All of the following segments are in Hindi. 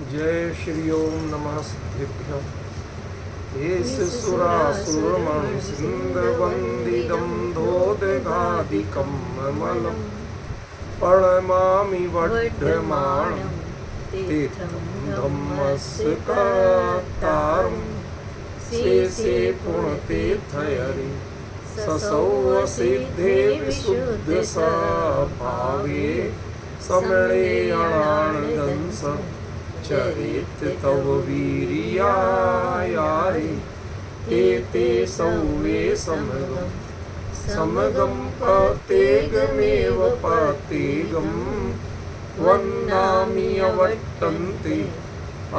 जय श्री ओम नमः सिद्धेभ्यः। येष सुरासुरमणि सिन्धुवन्दितं धोदकादिकं ममलं प्रणमामि वर्धमानं तीर्थं धम्मस्य कर्तारं शेषे पुण्यतीर्थहरि ससौ सिद्धे विशुद्धस्वभावे समणे अणानदंस चरित तव वीर्यायारि ते सौवे समगं पतेगमेव पतेगं वन्दामि अवर्तन्ते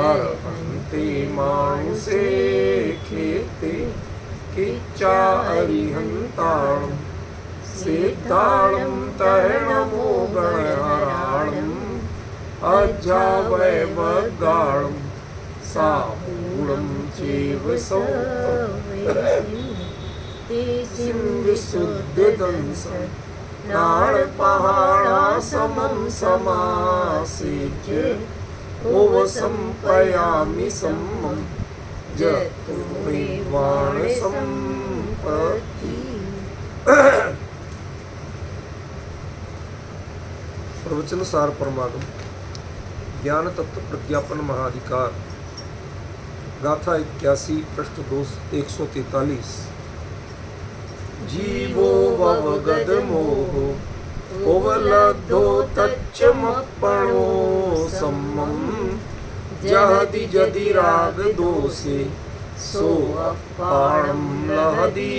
अर्हन्ते मानुषे खेते किच्चा अरिहन्ताणं सिद्धाणं तरणमो गणहराणम् अजावैवगाणं सामूलं चैव विशुद्धदंस नाणपहाणासमं समासेच्य ओवसंपयामि सम्मं जतुर्निर्वाणसम्पत्ति। प्रवचन सार परमागम ज्ञान तत्व प्रज्ञापन महाधिकार गाथा 81 पृष्ठ 143। जीवो ववगद मोहो ओवलब्धो तच्चमपणो सम्मं जहति जदि राग दोषे सो अपाणं लहदि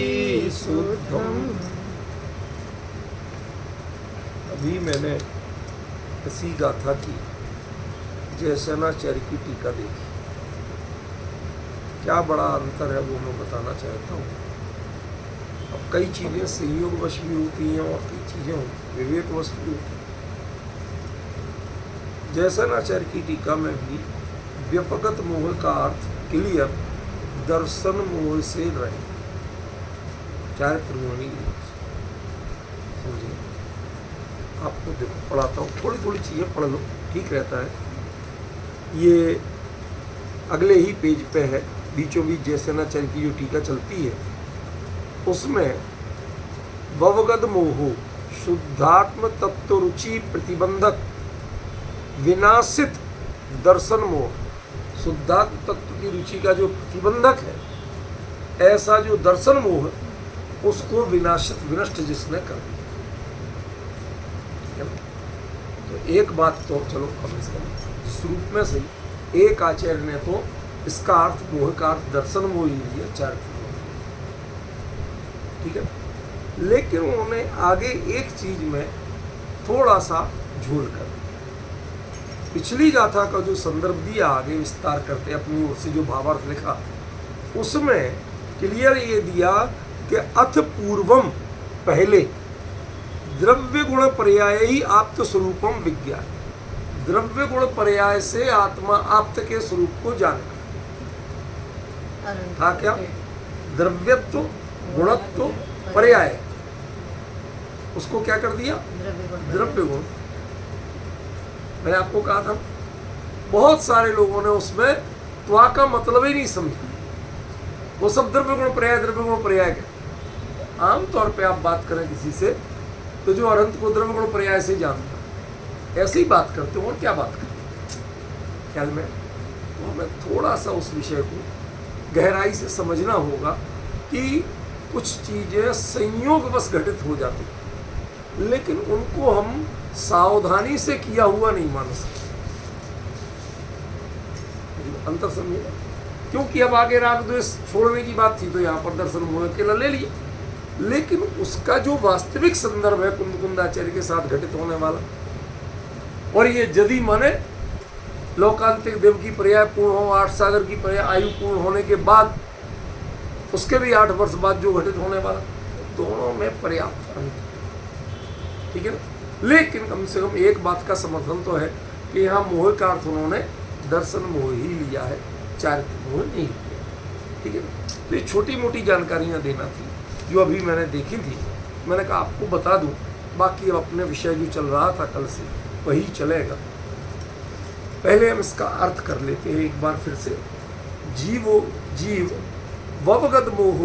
शुद्धम्। अभी मैंने इसी गाथा की जयसेनाचार्य की टीका देखी। क्या बड़ा अंतर है वो मैं बताना चाहता हूँ। अब कई चीज़ें संयोगवश भी होती हैं और कई चीज़ें विवेकवश भी होती हैं। जयसेनाचार्य की टीका में भी व्यपगत मोह का अर्थ क्लियर दर्शन मोह से रहे चारित्र मोह नहीं समझिए। आपको देखो पढ़ाता हूँ, थोड़ी थोड़ी चीज़ें पढ़ लो, ठीक रहता है। ये अगले ही पेज पे है, बीचों बीच जयसेनाचार्य की जो टीका चलती है उसमें ववगद मोहो शुद्धात्म तत्व रुचि प्रतिबंधक विनाशित दर्शन मोह, शुद्धात्म तत्व की रुचि का जो प्रतिबंधक है ऐसा जो दर्शन मोह उसको विनाशित विनष्ट जिसने कर दिया। तो एक बात तो चलो कम से कम जिस रूप में सही एक आचार्य ने तो इसका अर्थ मोह का अर्थ दर्शन मोह ही लिया चारित्र मोह, ठीक है। लेकिन उन्होंने आगे एक चीज में थोड़ा सा झूल कर दिया। पिछली गाथा का जो संदर्भ दिया आगे विस्तार करते अपनी ओर से जो भावार्थ लिखा उसमें क्लियर ये दिया कि अथ पूर्वम पहले द्रव्य गुण पर्याय ही आप्त स्वरूपम विज्ञान, द्रव्य गुण पर्याय से आत्मा आप्त के स्वरूप को जानना था। क्या द्रव्यत्व गुणत्व पर्याय, उसको क्या कर दिया द्रव्य गुण। मैंने आपको कहा था बहुत सारे लोगों ने उसमें त्वा का मतलब ही नहीं समझा, वो सब द्रव्य गुण पर्याय के। आमतौर पे आप बात करें किसी से तो जो अनंत को द्रव्य गुण पर्याय से जानता ऐसे ही बात करते हो और क्या बात करते ख्याल में। तो हमें थोड़ा सा उस विषय को गहराई से समझना होगा कि कुछ चीज़ें संयोगवश घटित हो जाती लेकिन उनको हम सावधानी से किया हुआ नहीं मान सकते। अंतर समझिए, क्योंकि अब आगे राग द्वेष छोड़ने की बात थी तो यहाँ पर दर्शन मोह अकेला ले लिए, लेकिन उसका जो वास्तविक संदर्भ है कुंदकुंदाचार्य के साथ घटित होने वाला, और ये यदि माने लोकांतिक देव की पर्याय पूर्ण हो, 8 सागर की पर्याय आयु पूर्ण होने के बाद उसके भी 8 वर्ष बाद जो घटित होने वाला, दोनों में पर्याप्त अंतर, ठीक है ना। लेकिन कम से कम एक बात का समर्थन तो है कि यहाँ मोह का अर्थ उन्होंने दर्शन मोह ही लिया है, चारित्र मोह नहीं लिया, ठीक है ना। तो ये छोटी मोटी जानकारियाँ देना थी जो अभी मैंने देखी थी, मैंने कहा आपको बता दूं, बाकी अब अपने विषय जो चल रहा था कल से वही चलेगा। पहले हम इसका अर्थ कर लेते हैं एक बार फिर से। जीव ववगत मोह,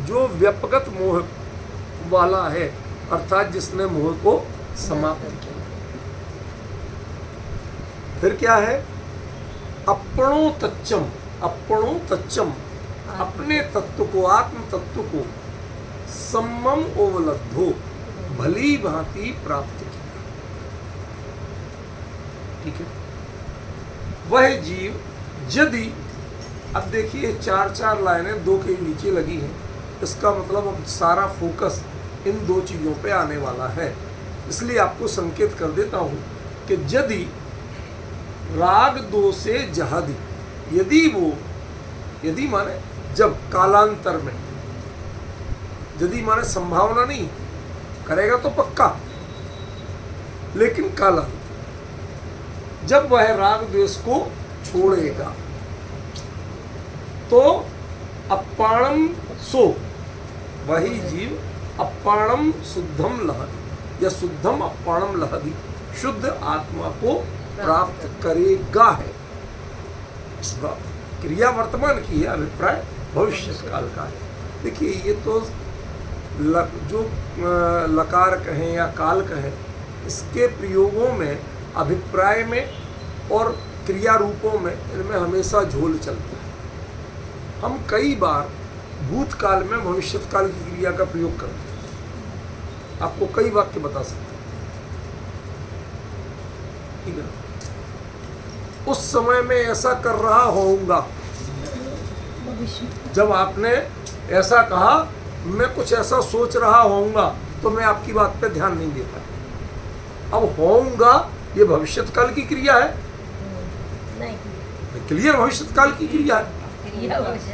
जो व्यपगत मोह वाला है, अर्थात जिसने मोह को समाप्त किया। फिर क्या है? अपनो तच्चम, अपने तत्व को, आत्म तत्व को सम्मम ओवलब्धो, भली भांति प्राप्त किया। ठीक है। वह जीव यदि, अब देखिए 4 लाइनें 2 के नीचे लगी हैं, इसका मतलब अब सारा फोकस इन 2 चीजों पे आने वाला है। इसलिए आपको संकेत कर देता हूं कि यदि राग दोषे जहादी, यदि माने जब, कालांतर में, यदि माने संभावना नहीं, करेगा तो पक्का, लेकिन कालांतर, जब वह राग द्वेष को छोड़ेगा तो अपाणम सो, वही जीव अपाणम शुद्धम लहदी, या शुद्धम अपाणम लहदी, शुद्ध आत्मा को प्राप्त करेगा है। क्रिया वर्तमान की है, अभिप्राय भविष्य काल का है। देखिए ये तो जो लकार कहें या काल कहें, इसके प्रयोगों में, अभिप्राय में और क्रिया रूपों में, इनमें हमेशा झोल चलता है। हम कई बार भूतकाल में भविष्यकाल की क्रिया का प्रयोग करते हैं। आपको कई वाक्य बता सकते हैं, ठीक है। उस समय में ऐसा कर रहा होऊंगा, जब आपने ऐसा कहा, मैं कुछ ऐसा सोच रहा होऊंगा, तो मैं आपकी बात पे ध्यान नहीं देता। अब होऊंगा ये भविष्यकाल की क्रिया है, नहीं, क्लियर भविष्यकाल की क्रिया है,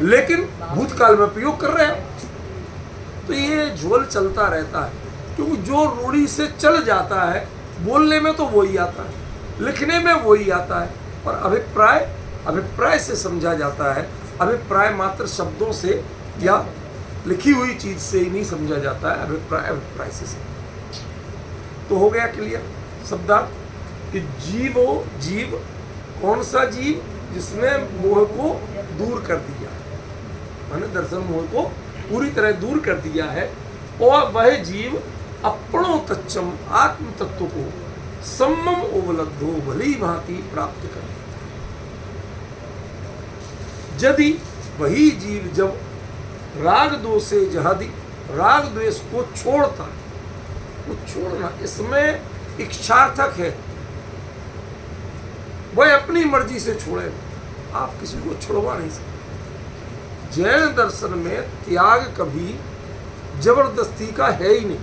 लेकिन भूतकाल में प्रयोग कर रहे हैं। तो ये झोल चलता रहता है, क्योंकि जो रूढ़ी से चल जाता है, बोलने में तो वही आता है, लिखने में वही आता है, और अभिप्राय से समझा जाता है। अभिप्राय मात्र शब्दों से या लिखी हुई चीज से ही नहीं समझा जाता है, अभिप्राय से। तो हो गया क्लियर शब्दार्थ कि जीव कौन सा जीव? जिसने मोह को दूर कर दिया, माने दर्शन मोह को पूरी तरह दूर कर दिया है, और वह जीव अपनो तच्चम, आत्म तत्व को सम्मम उपलब्धो, भली भांति प्राप्त कर। यदि वही जीव जब राग दोषे जहादी, राग द्वेष को छोड़ता है, वो छोड़ना इसमें इच्छार्थक है, वह अपनी मर्जी से छोड़ेगा, आप किसी को छुड़वा नहीं सकते। जैन दर्शन में त्याग कभी जबरदस्ती का है ही नहीं।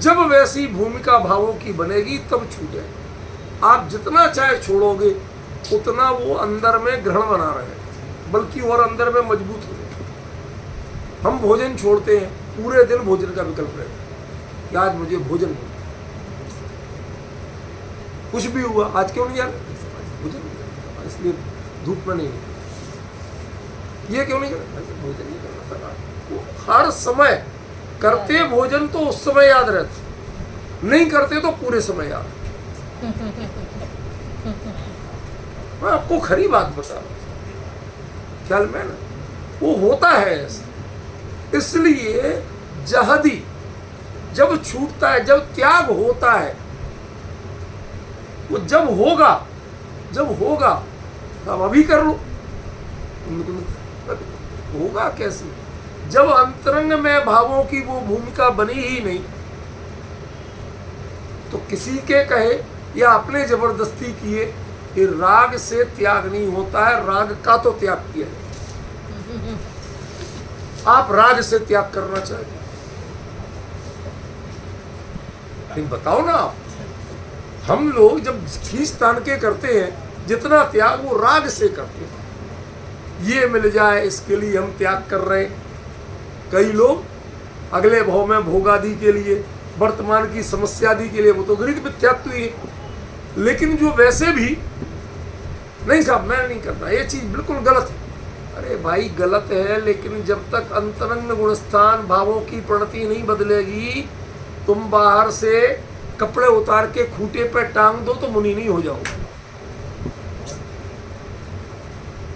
जब वैसी भूमिका भावों की बनेगी तब छूटे। आप जितना चाहे छोड़ोगे, उतना वो अंदर में ग्रहण बना रहे हैं, बल्कि और अंदर में मजबूत हो जाए। हम भोजन छोड़ते हैं, पूरे दिन भोजन का विकल्प रहता है, आज मुझे भोजन नहीं, कुछ भी हुआ, आज क्यों नहीं जा रहे भोजन, इसलिए धूप में नहीं, ये क्यों नहीं कर, भोजन नहीं करना। वो हर समय करते भोजन तो उस समय याद रहता, नहीं करते तो पूरे समय याद। मैं आपको खरी बात बता रहा हूं, ख्याल में ना, वो होता है ऐसा। इसलिए जहदी जब छूटता है, जब त्याग होता है, वो जब होगा तब अभी कर लो। होगा कैसे? जब अंतरंग में भावों की वो भूमिका बनी ही नहीं, तो किसी के कहे या अपने जबरदस्ती किए, कि राग से त्याग नहीं होता है, राग का तो त्याग किया है। आप राग से त्याग करना चाहिए, लेकिन बताओ ना आप, हम लोग जब खींच तान के करते हैं, जितना त्याग वो राग से करते हैं। ये मिल जाए इसके लिए हम त्याग कर रहे हैं। कई लोग अगले भाव में भोगादि के लिए, वर्तमान की समस्यादि के लिए, वो तो गृह मिथ्यात्व ही है। लेकिन जो वैसे भी नहीं साहब मैं नहीं करता, ये चीज बिल्कुल गलत है। अरे भाई गलत है, लेकिन जब तक अंतरंग गुणस्थान भावों की प्रणति नहीं बदलेगी, तुम बाहर से कपड़े उतार के खूंटे पे टांग दो तो मुनि नहीं हो जाओ।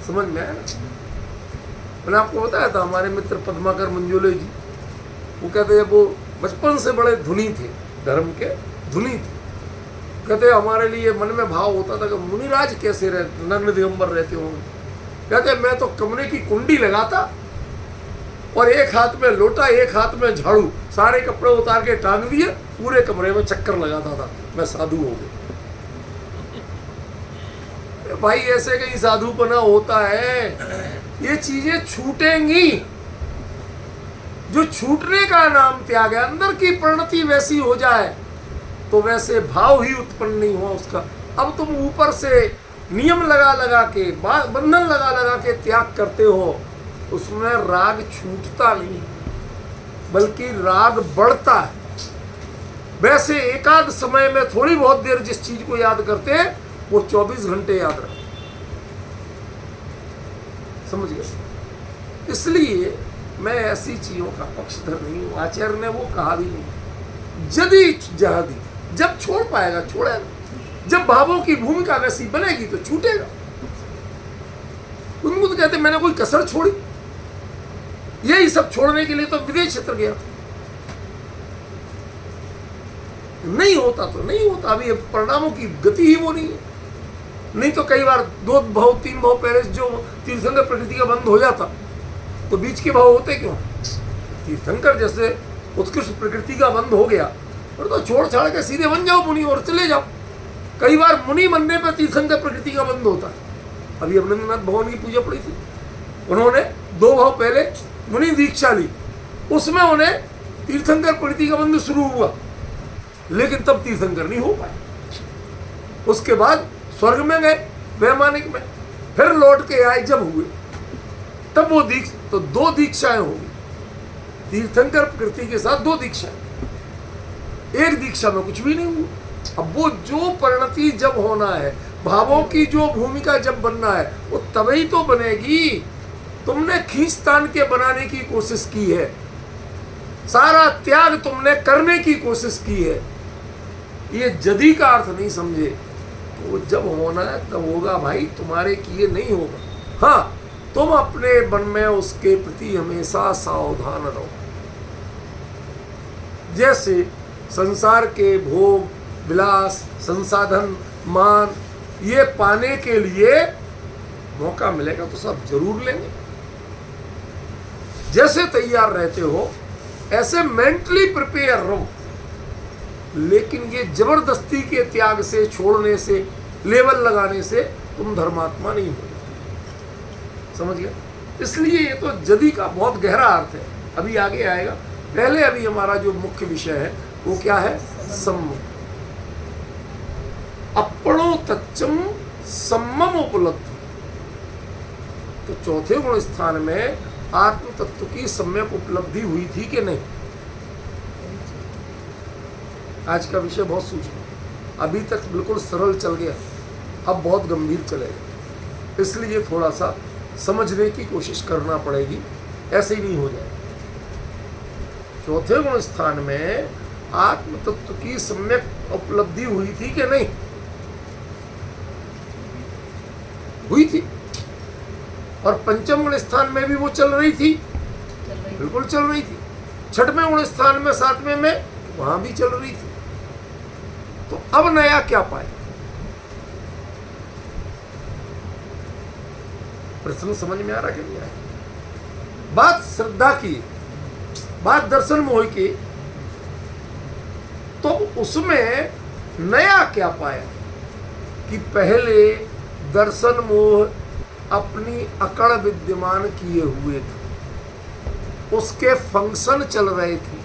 समझ में आया ना? मैंने आपको बताया था हमारे मित्र पद्माकर मंजूले जी, वो कहते हैं वो बचपन से बड़े धुनी थे, धर्म के धुनी थे। कहते हमारे लिए मन में भाव होता था कि मुनिराज कैसे रहते, नग्न दिगंबर रहते होंगे। कहते मैं तो कमरे की कुंडी लगाता और एक हाथ में लोटा एक हाथ में झाड़ू, सारे कपड़े उतार के टांग दिए, पूरे कमरे में चक्कर लगाता था, मैं साधु हो गया। भाई ऐसे कहीं साधुपना होता है? ये चीजें छूटेंगी। जो छूटने का नाम त्याग है, अंदर की परिणति वैसी हो जाए तो वैसे भाव ही उत्पन्न नहीं हुआ उसका। अब तुम ऊपर से नियम लगा लगा के, बंधन लगा लगा के त्याग करते हो, उसमें राग छूटता नहीं बल्कि राग बढ़ता है। वैसे एकाध समय में थोड़ी बहुत देर जिस चीज को याद करते हैं वो 24 घंटे याद रहे। समझ गए? इसलिए मैं ऐसी चीजों का पक्षधर नहीं हूं। आचार्य ने वो कहा भी नहीं, यदि जहादी, जब छोड़ पाएगा छोड़ेगा, जब भावों की भूमिका वैसी बनेगी तो छूटेगा। उनको तो कहते मैंने कोई कसर छोड़ी, यही सब छोड़ने के लिए तो विदेश क्षेत्र गया। नहीं होता तो नहीं होता, अभी परिणामों की गति ही वो नहीं है। नहीं तो कई बार 2 भाव 3 भाव पहले जो तीर्थंकर प्रकृति का बंद हो जाता तो बीच के भाव होते क्यों? तीर्थंकर जैसे उत्कृष्ट प्रकृति का बंद हो गया और तो छोड़ छाड़ के सीधे बन जाओ मुनि और चले जाओ। कई बार मुनि बनने पर तीर्थंकर प्रकृति का बंद होता है। अभी अभिनंदनाथ भगवान की पूजा पड़ी थी, उन्होंने 2 भाव पहले मुनि दीक्षा ली, उसमें उन्हें तीर्थंकर प्रकृति का बंद शुरू हुआ, लेकिन तब तीर्थंकर नहीं हो पाए। उसके बाद स्वर्ग में गए वैमानिक में, फिर लौट के आए, जब हुए तब वो तो 2 दीक्षाएं हो गई। तीर्थंकर प्रकृति के साथ 2 दीक्षाएं, एक दीक्षा में कुछ भी नहीं हुआ। अब वो जो परिणति जब होना है, भावों की जो भूमिका जब बनना है, वो तभी तो बनेगी। तुमने खींचतान के बनाने की कोशिश की है, सारा त्याग तुमने करने की कोशिश की है, ये जदी का अर्थ नहीं समझे। तो जब होना है तब होगा भाई, तुम्हारे किए नहीं होगा। हाँ, तुम अपने मन में उसके प्रति हमेशा सावधान रहो। जैसे संसार के भोग विलास, संसाधन, मान, ये पाने के लिए मौका मिलेगा तो सब जरूर लेंगे। जैसे तैयार रहते हो ऐसे मेंटली प्रिपेयर रहो, लेकिन ये जबरदस्ती के त्याग से, छोड़ने से, लेवल लगाने से तुम धर्मात्मा नहीं हो। समझ गए? इसलिए ये तो जदी का बहुत गहरा अर्थ है, अभी आगे आएगा। पहले अभी हमारा जो मुख्य विषय है वो क्या है? सम्मम। अपणो तच्चम सम्मम उपलब्ध। तो चौथे गुण स्थान में आत्म तत्व की सम्यक उपलब्धि हुई थी कि नहीं? आज का विषय बहुत सूक्ष्म, अभी तक बिल्कुल सरल चल गया, अब बहुत गंभीर चलेगा। इसलिए थोड़ा सा समझने की कोशिश करना पड़ेगी, ऐसे ही नहीं हो जाए। चौथे गुण स्थान में आत्म तत्व की सम्यक उपलब्धि हुई थी कि नहीं? हुई थी। और पंचम गुण स्थान में भी वो चल रही थी, बिल्कुल चल रही थी। छठवें गुण स्थान में, 7वें में, वहां भी चल रही थी। तो अब नया क्या पाए? प्रश्न समझ में आ रहा कि नहीं आया? बात श्रद्धा की, बात दर्शन मोह की, तो उसमें नया क्या पाया कि पहले दर्शन मोह अपनी अकड़ विद्यमान किए हुए थे, उसके फंक्शन चल रहे थे।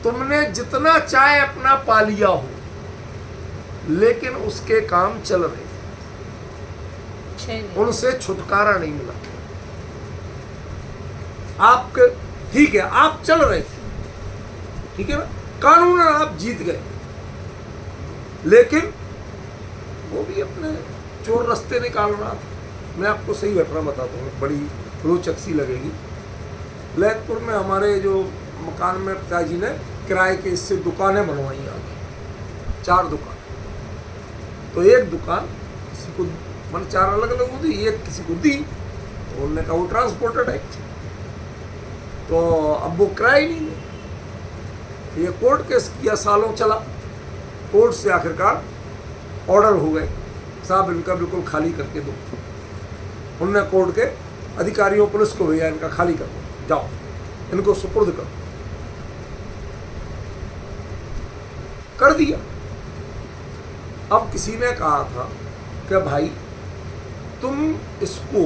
तुमने जितना चाहे अपना पा लिया हो, लेकिन उसके काम चल रहे थे, उनसे छुटकारा नहीं मिला। आपके ठीक है, आप चल रहे थे, ठीक है ना, कानून आप जीत गए, लेकिन वो भी अपने चोर रास्ते निकाल रहा था। मैं आपको सही घटना बताता हूँ, बड़ी रोचक सी लगेगी। लैदपुर में हमारे जो मकान में पिताजी ने किराए के इससे दुकानें बनवाई आगे, 4 दुकान। तो एक दुकान किसी को, मन 4 अलग अलग होती, एक किसी को दी, तो उन्होंने कहा वो ट्रांसपोर्टेड है, तो अब वो किराया ही नहीं है। ये कोर्ट केस किया, सालों चला, कोर्ट से आखिरकार ऑर्डर हो गए, साहब इनका बिल्कुल खाली करके दो। उन्होंने कोर्ट के अधिकारियों, पुलिस को भेजा, इनका खाली कर दो, जाओ इनको सुपुर्द करो। कर दिया। अब किसी ने कहा था कि भाई तुम इसको,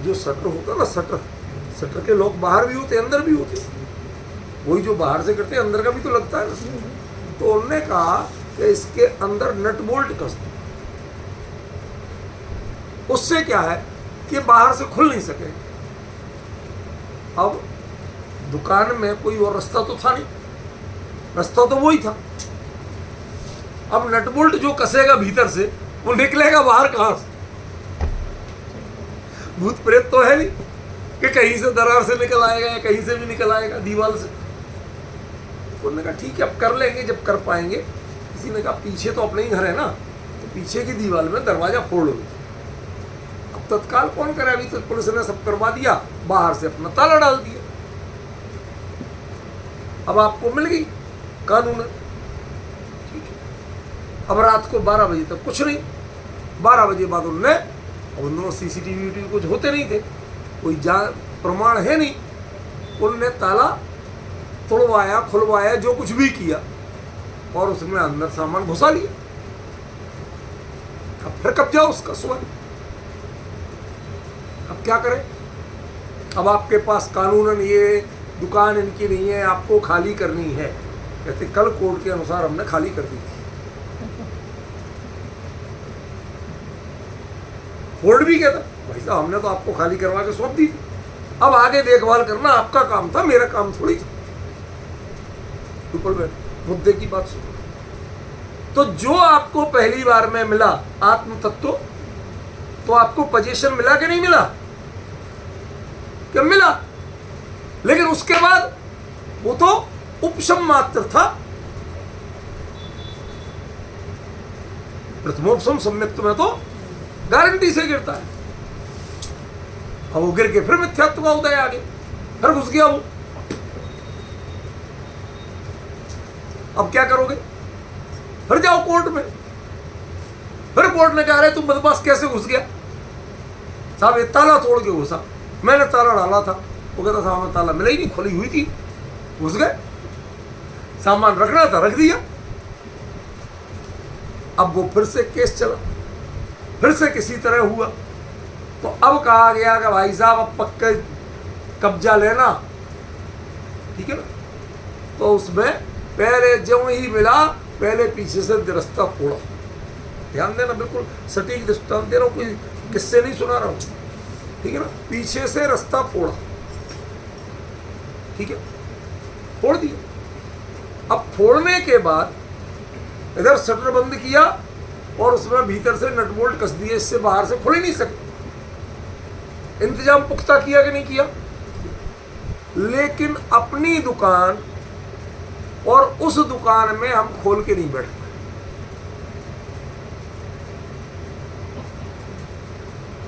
जो शटर होता ना, शटर के लोग बाहर भी होते, अंदर भी होते, वही जो बाहर से करते हैं अंदर का भी तो लगता है ना। तो उन्होंने कहा कि इसके अंदर नट बोल्ट कस दो, उससे क्या है कि बाहर से खुल नहीं सके। अब दुकान में कोई और रास्ता तो था नहीं, रास्ता तो वही था। अब नट बोल्ट जो कसेगा भीतर से, वो निकलेगा बाहर कहां से? भूत प्रेत तो है नहीं कि कहीं से दरार से निकल आएगा या कहीं से भी निकल आएगा दीवार से। उन्होंने कहा ठीक है, अब कर लेंगे जब कर पाएंगे। किसी ने कहा पीछे तो अपने ही घर है ना, तो पीछे की दीवार में दरवाजा फोड़ लो। अब तत्काल कौन करे, अभी तो पुलिस ने सब करवा दिया, बाहर से अपना ताला डाल दिया। अब आपको मिल गई कानून, ठीक है। अब रात को 12 बजे तक कुछ नहीं, 12 बजे बाद उन्होंने, अब उन दोनों CCTV कुछ होते नहीं थे, कोई प्रमाण है नहीं, उन्होंने ताला तोड़वाया, खुलवाया, जो कुछ भी किया, और उसमें अंदर सामान घुसा लिया। अब फिर कब्जा उसका स्वयं। अब क्या करें? अब आपके पास कानूनन ये दुकान इनकी नहीं है, आपको खाली करनी है। कहते कल कोर्ट के अनुसार हमने खाली कर दी थी। कोर्ट भी कहता भाई साहब हमने तो आपको खाली करवा के सौंप दी थी, अब आगे देखभाल करना आपका काम था, मेरा काम थोड़ी था। मुद्दे की बात सुनो। तो जो आपको पहली बार में मिला आत्म तत्व, तो आपको पोजीशन मिला कि नहीं मिला? क्या मिला? लेकिन उसके बाद वो तो उपशम मात्र था। प्रथमोपशम सम्यक्त में तो गारंटी से गिरता है। अब वो गिर के फिर मिथ्यात्व का उदय आ गया, फिर घुस गया वो। अब क्या करोगे? फिर जाओ कोर्ट में, फिर कोर्ट ने कहा रहे तुम बदमाश कैसे घुस गया? साहब ये ताला तोड़ के घुसा, मैंने ताला डाला था। वो कहता साहब हमें ताला मिला ही नहीं, खुली हुई थी, घुस गए, सामान रखना था रख दिया। अब वो फिर से केस चला, फिर से किसी तरह हुआ, तो अब कहा गया कि भाई साहब अब पक्के कब्जा लेना, ठीक है ना। तो उसमें पहले जो ही मिला, पहले पीछे से रास्ता फोड़ा। ध्यान देना, बिल्कुल सटीक दृष्टांत दे रहा हूं, कोई किस्से नहीं सुना रहा हूं, ठीक है ना। पीछे से रास्ता फोड़ा, ठीक है, फोड़ दिया। अब फोड़ने के बाद इधर शटर बंद किया और उसमें भीतर से नट बोल्ट कस दिए, इससे बाहर से खुल ही नहीं सकते। इंतजाम पुख्ता किया कि नहीं किया? लेकिन अपनी दुकान और उस दुकान में हम खोल के नहीं बैठ पाए।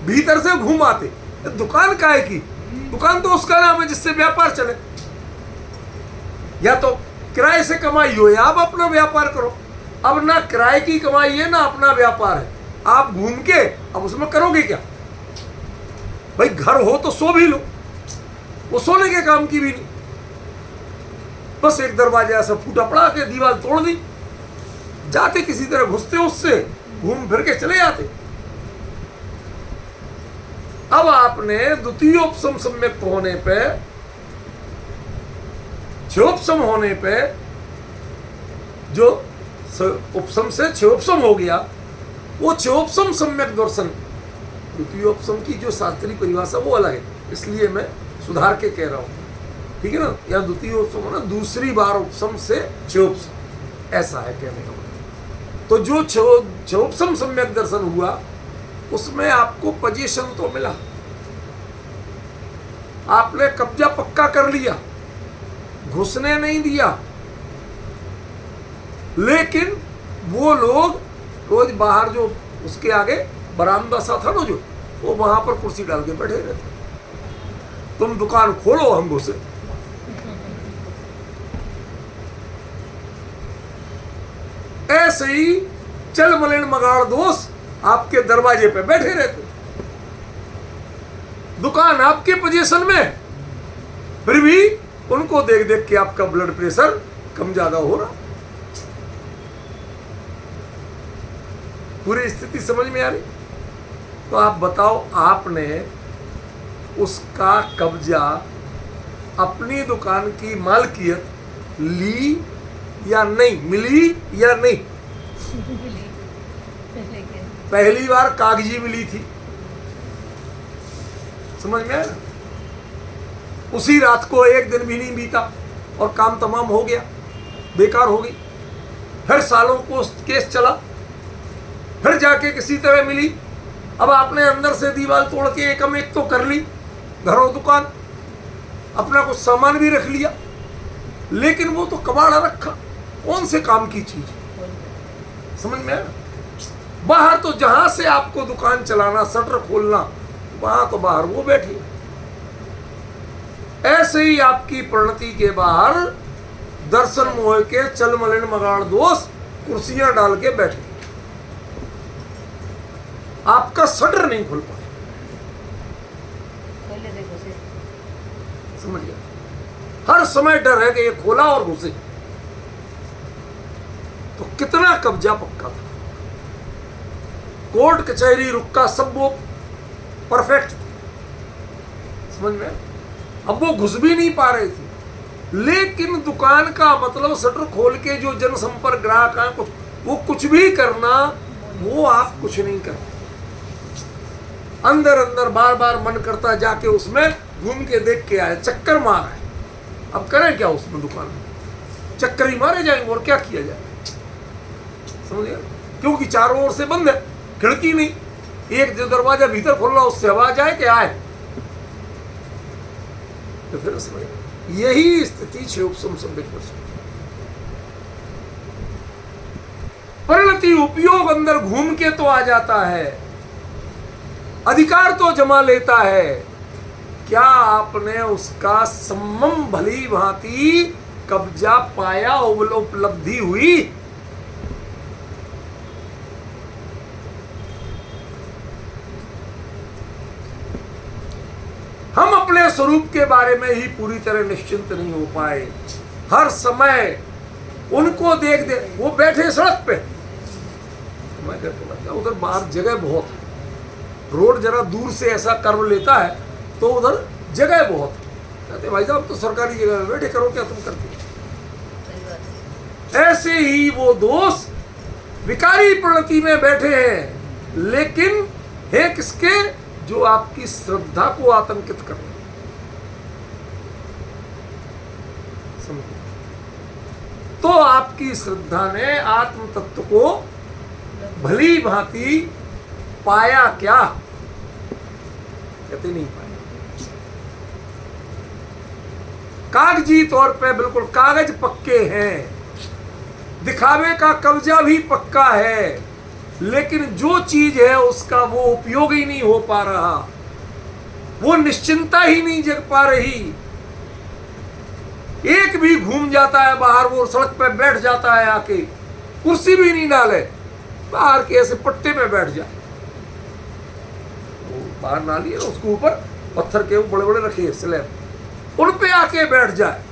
भीतर से घूम आते, दुकान काहे की? दुकान तो उसका नाम है जिससे व्यापार चले। या तो किराए से कमाई हो या आप अपना व्यापार करो। अब ना किराए की कमाई है ना अपना व्यापार है, आप घूम के अब उसमें करोगे क्या? भाई घर हो तो सो भी लो, वो सोने के काम की भी नहीं। बस एक दरवाजा ऐसा फूटा पड़ा के दीवार तोड़ दी, जाते किसी तरह घुसते, उससे घूम फिर के चले जाते। अब आपने द्वितीयोपशम सम्यक होने पे, क्षयोपशम होने पे, जो उपशम से क्षयोपशम हो गया, वो क्षयोपशम सम्यक दर्शन। द्वितीयोपशम की जो शास्त्रीय परिभाषा वो अलग है, इसलिए मैं सुधार के कह रहा हूं, ठीक है ना। या द्वितीयोपशम ना, दूसरी बार उपशम से क्षयोपशम, ऐसा है कहने का मतलब। तो जो क्षयोपशम सम्यक दर्शन हुआ, उसमें आपको पोजीशन तो मिला, आपने कब्जा पक्का कर लिया, घुसने नहीं दिया, लेकिन वो लोग रोज बाहर जो उसके आगे बरामदा सा था ना, जो वो वहां पर कुर्सी डाल के बैठे रहते। तुम दुकान खोलो, हम घुसे। ऐसे ही चल मलिन मगाड़ दोस्त आपके दरवाजे पे बैठे रहते, दुकान आपके पोजीशन में, फिर भी उनको देख देख के आपका ब्लड प्रेशर कम ज्यादा हो रहा। पूरी स्थिति समझ में आ रही? तो आप बताओ, आपने उसका कब्जा, अपनी दुकान की मालकियत ली या नहीं, मिली या नहीं? पहली बार कागजी मिली थी, समझ में आया ना? उसी रात को एक दिन भी नहीं बीता और काम तमाम हो गया, बेकार हो गई। फिर सालों को केस चला, फिर जाके किसी तरह मिली। अब आपने अंदर से दीवार तोड़ के एकम एक तो कर ली, घर और दुकान, अपना कुछ सामान भी रख लिया, लेकिन वो तो कबाड़ा रखा, कौन से काम की चीज, समझ में आया? बाहर तो जहां से आपको दुकान चलाना, शटर खोलना, वहां तो बाहर वो बैठी। ऐसे ही आपकी प्रणति के बाहर दर्शन मोह के चल मलिन मगाड़ दोस्त कुर्सियां डाल के बैठे, आपका शटर नहीं खुल पाया। समझ गया? हर समय डर है कि ये खोला और घुसे। तो कितना कब्जा पक्का था, कोर्ट कचहरी रुक्का सब वो परफेक्ट था, समझ में? अब वो घुस भी नहीं पा रहे थे, लेकिन दुकान का मतलब शटर खोल के जो जनसंपर्क ग्राहक है, कुछ वो कुछ भी करना, वो आप कुछ नहीं करते। अंदर अंदर बार बार मन करता जाके उसमें घूम के देख के आए, चक्कर मार आए। अब करें क्या उसमें? दुकान में चक्कर ही मारे जाएंगे और क्या किया जाए, समझ गया? क्योंकि चारों ओर से बंद है, खिड़की नहीं, एक जो दरवाजा भीतर खोलना उससे आवाज आए कि आए, तो फिर समझ यही स्थिति क्षेपसम संबित परिणति। उपयोग अंदर घूम के तो आ जाता है, अधिकार तो जमा लेता है, क्या आपने उसका सम्मम भली भांति कब्जा पाया, उपलब्धि हुई? हम अपने स्वरूप के बारे में ही पूरी तरह निश्चिंत नहीं हो पाए। हर समय उनको देख दे, वो बैठे सड़क पे, मैं कहता हूं उधर बाहर जगह बहुत है, रोड जरा दूर से ऐसा कर्व लेता है तो उधर जगह बहुत है। कहते भाई साहब तो सरकारी जगह में बैठे, करो क्या तुम करते। ऐसे ही वो दोस्त विकारी प्रणति में बैठे हैं, लेकिन है किसके? जो आपकी श्रद्धा को आतंकित कर रहे। तो आपकी श्रद्धा ने आत्म तत्व को भली भांति पाया क्या? कहते नहीं पाया। कागजी तौर पे बिल्कुल कागज पक्के हैं, दिखावे का कब्जा भी पक्का है, लेकिन जो चीज है उसका वो उपयोग ही नहीं हो पा रहा, वो निश्चिंता ही नहीं जग पा रही। एक भी घूम जाता है बाहर, वो सड़क पे बैठ जाता है, आके कुर्सी भी नहीं डाले, बाहर के ऐसे पट्टे पे बैठ जाए, वो बाहर नाली है उसके ऊपर पत्थर के बड़े बड़े रखे स्लैब, उन पे आके बैठ जाए।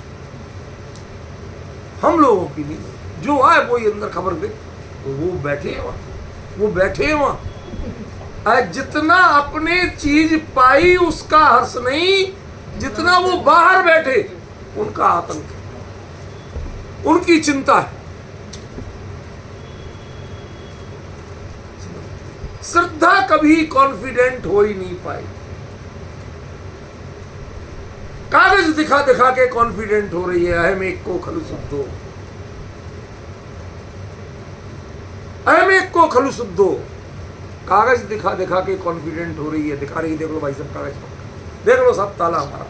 हम लोगों की नहीं, जो आए वो ही अंदर खबर दे, तो वो बैठे हैं वहां, वो बैठे हैं वहां। जितना अपने चीज पाई उसका हर्ष नहीं, जितना वो बाहर बैठे उनका आतंक है, उनकी चिंता है। श्रद्धा कभी कॉन्फिडेंट हो ही नहीं पाई, कागज दिखा दिखा के कॉन्फिडेंट हो रही है। अहम एक को खलु शुद्धो, अहम एक को खलु शुद्धो, कागज दिखा दिखा के कॉन्फिडेंट हो रही है, दिखा रही है, देख लो भाई सब कागज देख लो सब ताला हमारा।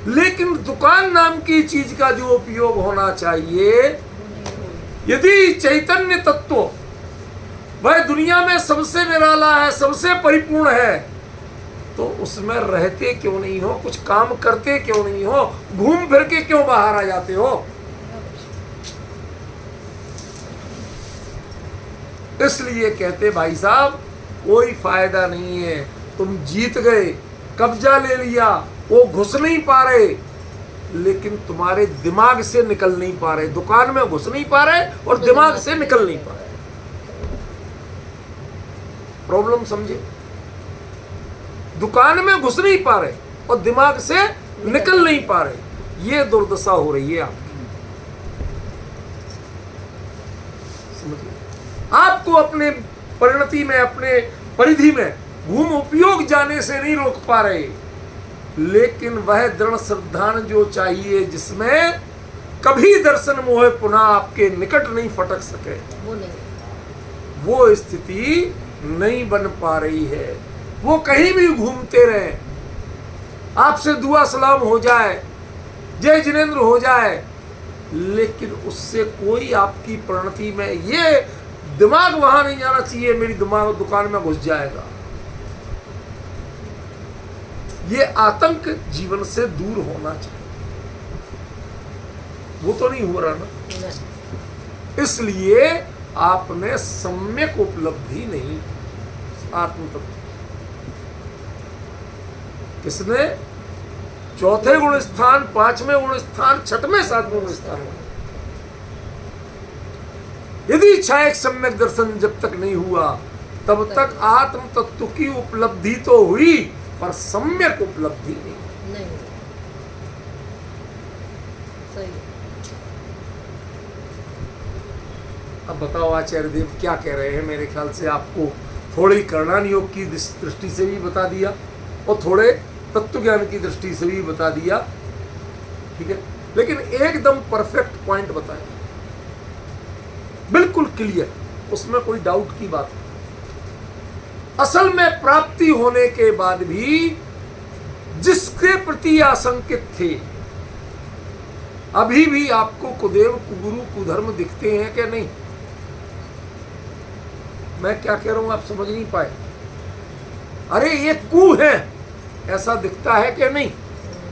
लेकिन दुकान नाम की चीज का जो उपयोग होना चाहिए यदि चैतन्य तत्व वह दुनिया में सबसे निराला है, सबसे परिपूर्ण है, तो उसमें रहते क्यों नहीं हो, कुछ काम करते क्यों नहीं हो, घूम फिर के क्यों बाहर आ जाते हो? इसलिए कहते भाई साहब कोई फायदा नहीं है, तुम जीत गए, कब्जा ले लिया, वो घुस नहीं पा रहे, लेकिन तुम्हारे दिमाग से निकल नहीं पा रहे, दुकान में घुस नहीं पा रहे और दिमाग से निकल नहीं पा रहे। प्रॉब्लम समझे? दुकान में घुस नहीं पा रहे और दिमाग से निकल नहीं पा रहे, ये दुर्दशा हो रही है आपकी। समझिए, आपको अपने परिणति में, अपने परिधि में भूम उपयोग जाने से नहीं रोक पा रहे, लेकिन वह दृढ़ श्रद्धान जो चाहिए जिसमें कभी दर्शन मोह पुनः आपके निकट नहीं फटक सके, वो स्थिति नहीं बन पा रही है। वो कहीं भी घूमते रहे, आपसे दुआ सलाम हो जाए, जय जिनेंद्र हो जाए, लेकिन उससे कोई आपकी परिणति में, ये दिमाग वहां नहीं जाना चाहिए, मेरी दिमाग दुकान में घुस जाएगा, ये आतंक जीवन से दूर होना चाहिए। वो तो नहीं हो रहा ना, इसलिए आपने सम्यक उपलब्धि नहीं आत्म तत्व। किसने? चौथे गुण स्थान, पांचवें गुण स्थान, छठवें सातवें गुण स्थान। यदि इच्छा एक सम्यक दर्शन जब तक नहीं हुआ, तब तक आत्म तत्व की उपलब्धि तो हुई, पर सम्यक उपलब्धि नहीं। सही। अब बताओ आचार्य देव क्या कह रहे हैं? मेरे ख्याल से आपको थोड़ी करणान योग की दृष्टि से भी बता दिया और थोड़े तत्व ज्ञान की दृष्टि से भी बता दिया, ठीक है, लेकिन एकदम परफेक्ट पॉइंट बताया, बिल्कुल क्लियर, उसमें कोई डाउट की बात नहीं। असल में प्राप्ति होने के बाद भी जिसके प्रति आशंकित थे, अभी भी आपको कुदेव कुगुरु कुधर्म दिखते हैं क्या? नहीं। मैं क्या कह रहा हूं आप समझ नहीं पाए? अरे ये कु है ऐसा दिखता है क्या? नहीं।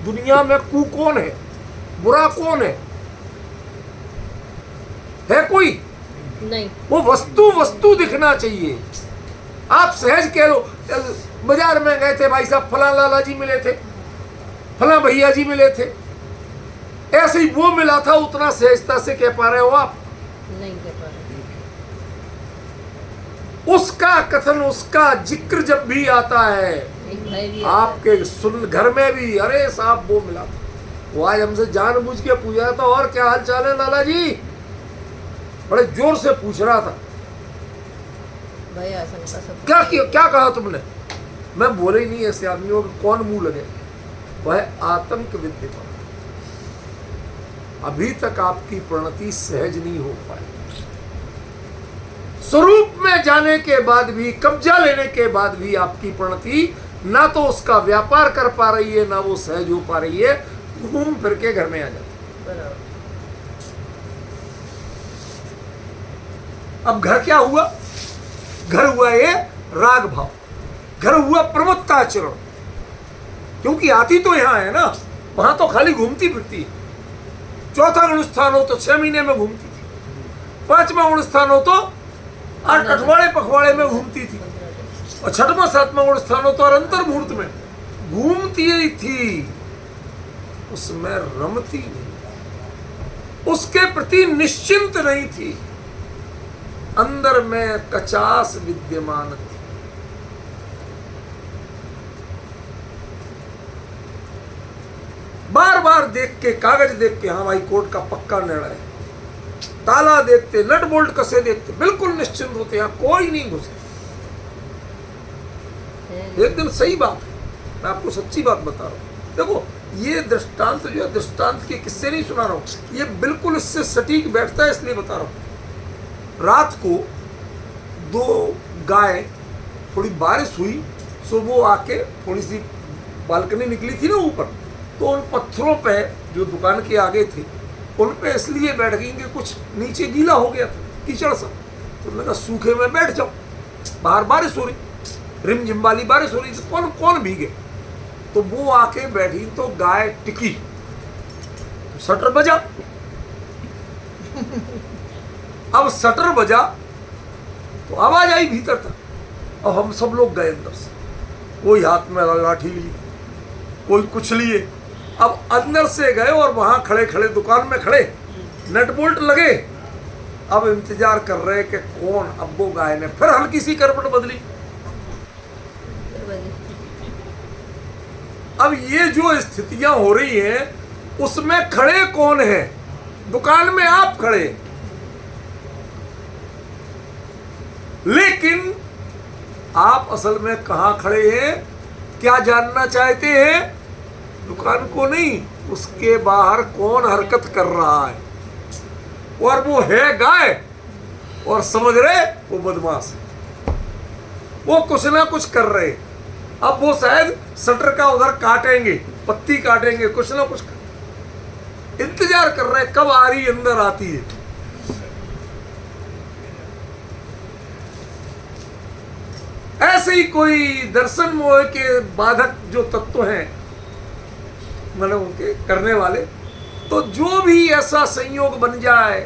दुनिया में कु कौन है, बुरा कौन है कोई नहीं। वो वस्तु दिखना चाहिए। आप सहज कह लो, बाजार में गए थे भाई साहब, फला लाला जी मिले थे, फला भैया जी मिले थे, ऐसे ही वो मिला था, उतना सहजता से कह पा रहे हो आप? नहीं कह पा रहे। उसका कथन, उसका जिक्र जब भी आता है आपके सुन घर में भी, अरे साहब वो मिला था, वो आज हमसे जानबूझ के पूछा था, और क्या हाल चाल है लाला जी, बड़े जोर से पूछ रहा था, क्या कहा तुमने? मैं बोले ही नहीं, ऐसे आदमियों को कौन मुंह लगे। वह आतंक विद्यमान, अभी तक आपकी प्रणति सहज नहीं हो पाई। स्वरूप में जाने के बाद भी, कब्जा लेने के बाद भी आपकी प्रणति ना तो उसका व्यापार कर पा रही है, ना वो सहज हो पा रही है, घूम फिर के घर में आ जाती। अब घर क्या हुआ? घर हुआ ये राग भाव, घर हुआ प्रमत्ताचरण, क्योंकि आती तो यहां है ना, वहां तो खाली घूमती फिरती है। चौथा गुण स्थान हो तो 6 महीने में घूमती थी, पांचवा गुण स्थान हो तो 8 अठवाड़े पखवाड़े में घूमती थी, और छठवां सातवां गुण स्थान हो तो अंतर मुहूर्त में घूमती ही थी, उसमें रमती नहीं, उसके प्रति निश्चिंत नहीं थी, अंदर में कचास विद्यमान थी। बार बार देख के, कागज देख के, हाँ भाई कोर्ट का पक्का निर्णय है, ताला देखते, नट बोल्ट कसे देखते, बिल्कुल निश्चिंत होते, यहाँ कोई नहीं घुसे। एकदम सही बात है, मैं आपको सच्ची बात बता रहा हूं। देखो ये दृष्टांत जो है, दृष्टांत के किस्से नहीं सुना रहा हूं, ये बिल्कुल इससे सटीक बैठता है, इसलिए बता रहा हूं। रात को 2 गाय, थोड़ी बारिश हुई, सो वो आके थोड़ी सी बालकनी निकली थी ना ऊपर, तो उन पत्थरों पे जो दुकान के आगे थे, उन पे इसलिए बैठ गई कि कुछ नीचे गीला हो गया था, कीचड़ सा। तो उन्होंने कहा सूखे में बैठ जाओ, बाहर बारिश हो रही, रिमझिम वाली बारिश हो रही, तो कौन कौन भीगे। तो वो आके बैठी तो गाय टिकी, तो शटर बजा। अब शटर बजा तो आवाज आई भीतर तक। अब हम सब लोग गए अंदर से, कोई हाथ में लाठी लिए, कोई कुछ लिए। अब अंदर से गए और वहां खड़े खड़े दुकान में खड़े, नट बोल्ट लगे। अब इंतजार कर रहे कि कौन। अब वो गाय ने फिर हल्की सी करवट बदली। अब ये जो स्थितियां हो रही हैं उसमें खड़े कौन है? दुकान में आप खड़े, लेकिन आप असल में कहां खड़े हैं? क्या जानना चाहते हैं? दुकान को नहीं, उसके बाहर कौन हरकत कर रहा है। और वो है गाय, और समझ रहे वो बदमाश है, वो कुछ ना कुछ कर रहे। अब वो शायद शटर का उधर काटेंगे, पत्ती काटेंगे, कुछ ना कुछ इंतजार कर रहे कब आ रही अंदर आती है। ऐसे ही कोई दर्शन मोह के बाधक जो तत्व हैं, मतलब उनके करने वाले, तो जो भी ऐसा संयोग बन जाए,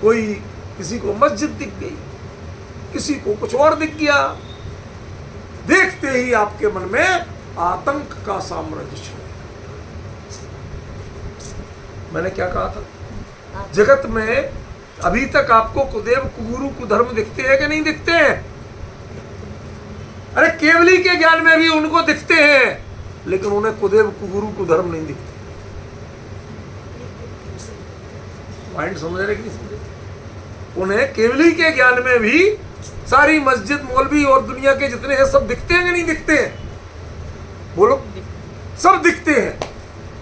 कोई किसी को मस्जिद दिख गई, किसी को कुछ और दिख गया, देखते ही आपके मन में आतंक का साम्राज्य छा गया। मैंने क्या कहा था? जगत में अभी तक आपको कुदेव कुगुरु कुधर्म दिखते हैं कि नहीं दिखते हैं? अरे केवली के ज्ञान में भी उनको दिखते हैं, लेकिन उन्हें कुदेव कुगुरु कुधर्म नहीं दिखते। पॉइंट समझ रहे कि नहीं समझे? उन्हें केवली के ज्ञान में भी सारी मस्जिद, मौलवी और दुनिया के जितने हैं सब दिखते हैं कि नहीं दिखते हैं? बोलो, सब दिखते हैं,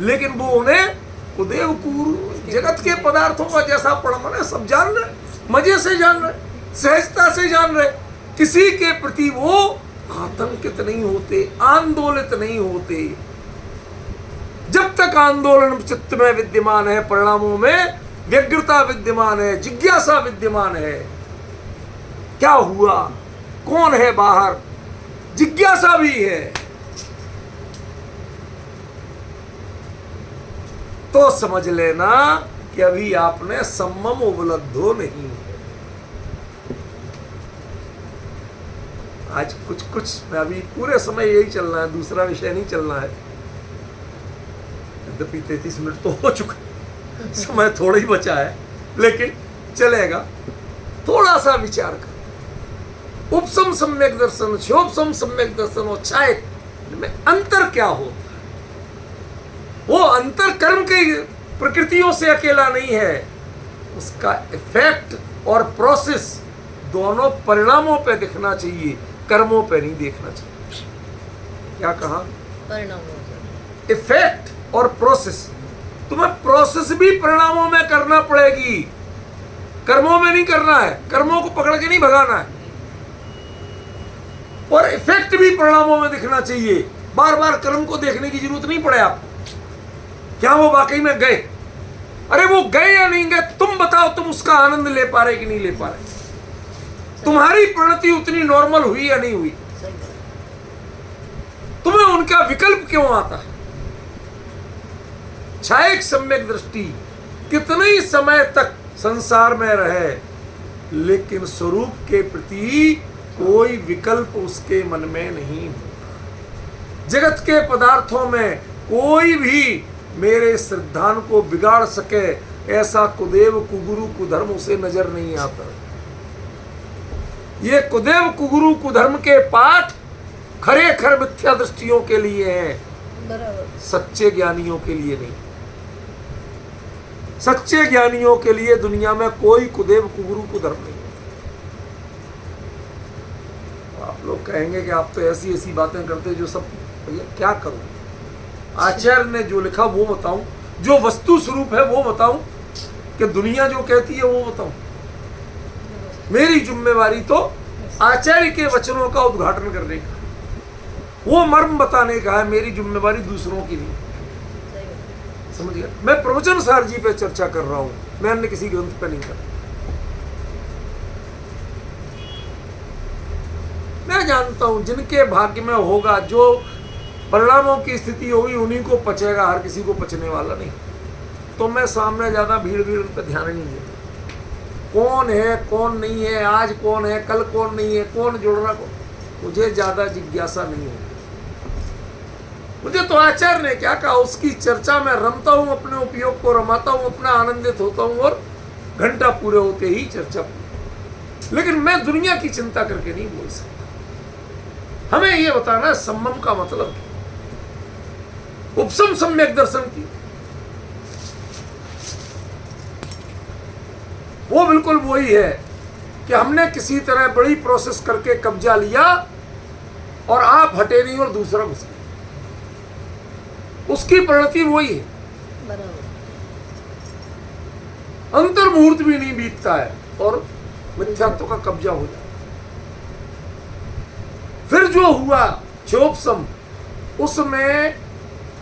लेकिन वो उन्हें कुदेव कुगुरु जगत के पदार्थों का जैसा पढ़ना है, सब जान रहे, मजे से जान रहे, सहजता से जान रहे। किसी के प्रति वो आतंकित नहीं होते, आंदोलित नहीं होते। जब तक आंदोलन चित्त में विद्यमान है, परिणामों में व्यग्रता विद्यमान है, जिज्ञासा विद्यमान है। क्या हुआ, कौन है बाहर, जिज्ञासा भी है, तो समझ लेना कि अभी आपने सम्मम उपलब्धो नहीं। आज कुछ कुछ अभी पूरे समय यही चलना है, दूसरा विषय नहीं चलना है। यद्यपि 33 मिनट तो हो चुका, समय थोड़ा ही बचा है, लेकिन चलेगा। थोड़ा सा विचार कर। उपसम सम्यक दर्शन, क्षोपसम सम्यक दर्शन और छायक में अंतर क्या होता है? वो अंतर कर्म की प्रकृतियों से अकेला नहीं है, उसका इफेक्ट और प्रोसेस दोनों परिणामों पे दिखना चाहिए, कर्मों पे नहीं देखना चाहिए। क्या कहा? परिणामों से। इफेक्ट और प्रोसेस, तुम्हें प्रोसेस भी परिणामों में करना पड़ेगी, कर्मों में नहीं करना है। कर्मों को पकड़ के नहीं भगाना है। और इफेक्ट भी परिणामों में दिखना चाहिए। बार बार कर्म को देखने की जरूरत नहीं पड़े आपको। क्या वो वाकई में गए? अरे वो गए या नहीं गए, तुम बताओ, तुम उसका आनंद ले पा रहे कि नहीं ले पा रहे? तुम्हारी परिणति उतनी नॉर्मल हुई या नहीं हुई? तुम्हें उनका विकल्प क्यों आता है? छायक सम्यक दृष्टि कितने ही समय तक संसार में रहे, लेकिन स्वरूप के प्रति कोई विकल्प उसके मन में नहीं होता। जगत के पदार्थों में कोई भी मेरे श्रद्धान को बिगाड़ सके, ऐसा कुदेव कुगुरु कुधर्म उसे नजर नहीं आता। ये कुदेव कुगुरु कुधर्म के पाठ खरे खर मिथ्या दृष्टियों के लिए हैं, सच्चे ज्ञानियों के लिए नहीं। सच्चे ज्ञानियों के लिए दुनिया में कोई कुदेव कुगुरु कुधर्म नहीं। आप लोग कहेंगे कि आप तो ऐसी ऐसी बातें करते जो सब, भैया क्या करूं? आचार्य ने जो लिखा वो बताऊं, जो वस्तु स्वरूप है वो बताऊं, कि दुनिया जो कहती है वो बताऊं? मेरी जिम्मेवारी तो आचार्य के वचनों का उद्घाटन करने का, वो मर्म बताने का है। मेरी जिम्मेवारी दूसरों की नहीं। समझ गया? मैं प्रवचन सार जी पे चर्चा कर रहा हूं, मैं अन्य किसी ग्रंथ पे नहीं कर रहा। मैं जानता हूं जिनके भाग्य में होगा, जो परिणामों की स्थिति होगी उन्हीं को पचेगा, हर किसी को पचने वाला नहीं। तो मैं सामने ज्यादा भीड़ पे ध्यान नहीं देता। कौन है कौन नहीं है, आज कौन है कल कौन नहीं है, कौन जुड़ रहा, मुझे ज्यादा जिज्ञासा नहीं है। मुझे तो आचार्य ने क्या कहा उसकी चर्चा में रमता हूं, अपने उपयोग को रमाता हूं, अपना आनंदित होता हूं और घंटा पूरे होते ही चर्चा पूरी। लेकिन मैं दुनिया की चिंता करके नहीं बोल सकता। हमें यह बताना है सम्मम का मतलब क्या, उपसम सम्यक दर्शन की, वो बिल्कुल वही है कि हमने किसी तरह बड़ी प्रोसेस करके कब्जा लिया और आप हटे नहीं और दूसरा घुस गया, उसकी परिणति वही है। बराबर। अंतर मुहूर्त भी नहीं बीतता है और मिथ्यात्व का कब्जा हो जाता। फिर जो हुआ क्षोभसम, उसमें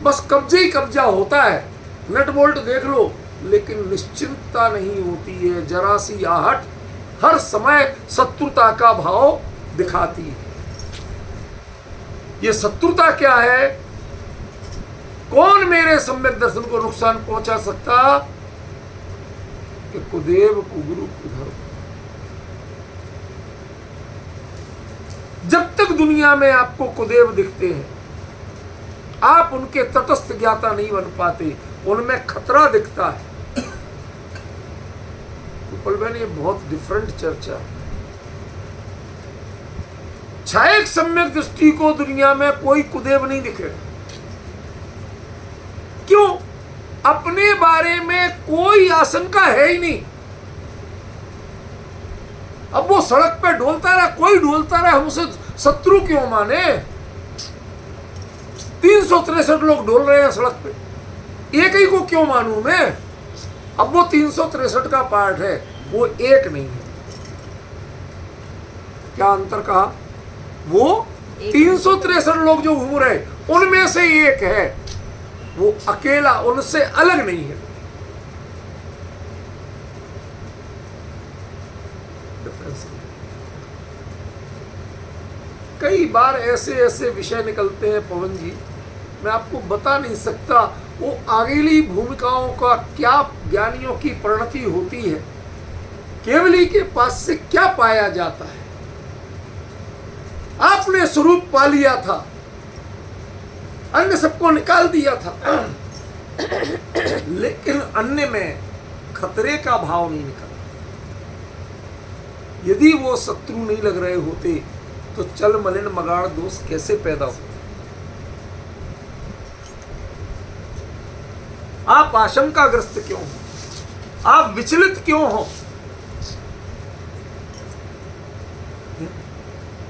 बस कब्जे ही कब्जा होता है, नट बोल्ट देख लो, लेकिन निश्चिंतता नहीं होती है। जरा सी आहट हर समय शत्रुता का भाव दिखाती है। ये शत्रुता क्या है? कौन मेरे सम्यक दर्शन को नुकसान पहुंचा सकता? कि कुदेव कुगुरु कुधर्म। जब तक दुनिया में आपको कुदेव दिखते हैं, आप उनके तटस्थ ज्ञाता नहीं बन पाते, उनमें खतरा दिखता है। गोपाल भाई, ये बहुत डिफरेंट चर्चा। छायक सम्यक दृष्टि को दुनिया में कोई कुदेव नहीं दिखेगा। क्यों? अपने बारे में कोई आशंका है ही नहीं। अब वो सड़क पे डोलता रहा, कोई डोलता रहा, हम उसे शत्रु क्यों माने? 363 लोग डोल रहे हैं सड़क पे, एक ही को क्यों मानूं मैं? अब वो 363 का पार्ट है, वो एक नहीं है। क्या अंतर कहा? वो 363 लोग जो घूम रहे उनमें से एक है, वो अकेला, उनसे अलग नहीं है। कई बार ऐसे ऐसे विषय निकलते हैं पवन जी, मैं आपको बता नहीं सकता वो आगेली भूमिकाओं का क्या ज्ञानियों की परिणति होती है, केवली के पास से क्या पाया जाता है। आपने स्वरूप पा लिया था, अन्य सबको निकाल दिया था, लेकिन अन्य में खतरे का भाव नहीं निकला। यदि वो शत्रु नहीं लग रहे होते तो चल मलिन मगाड़ दोष कैसे पैदा हो? आप आशंकाग्रस्त क्यों हो? आप विचलित क्यों हो?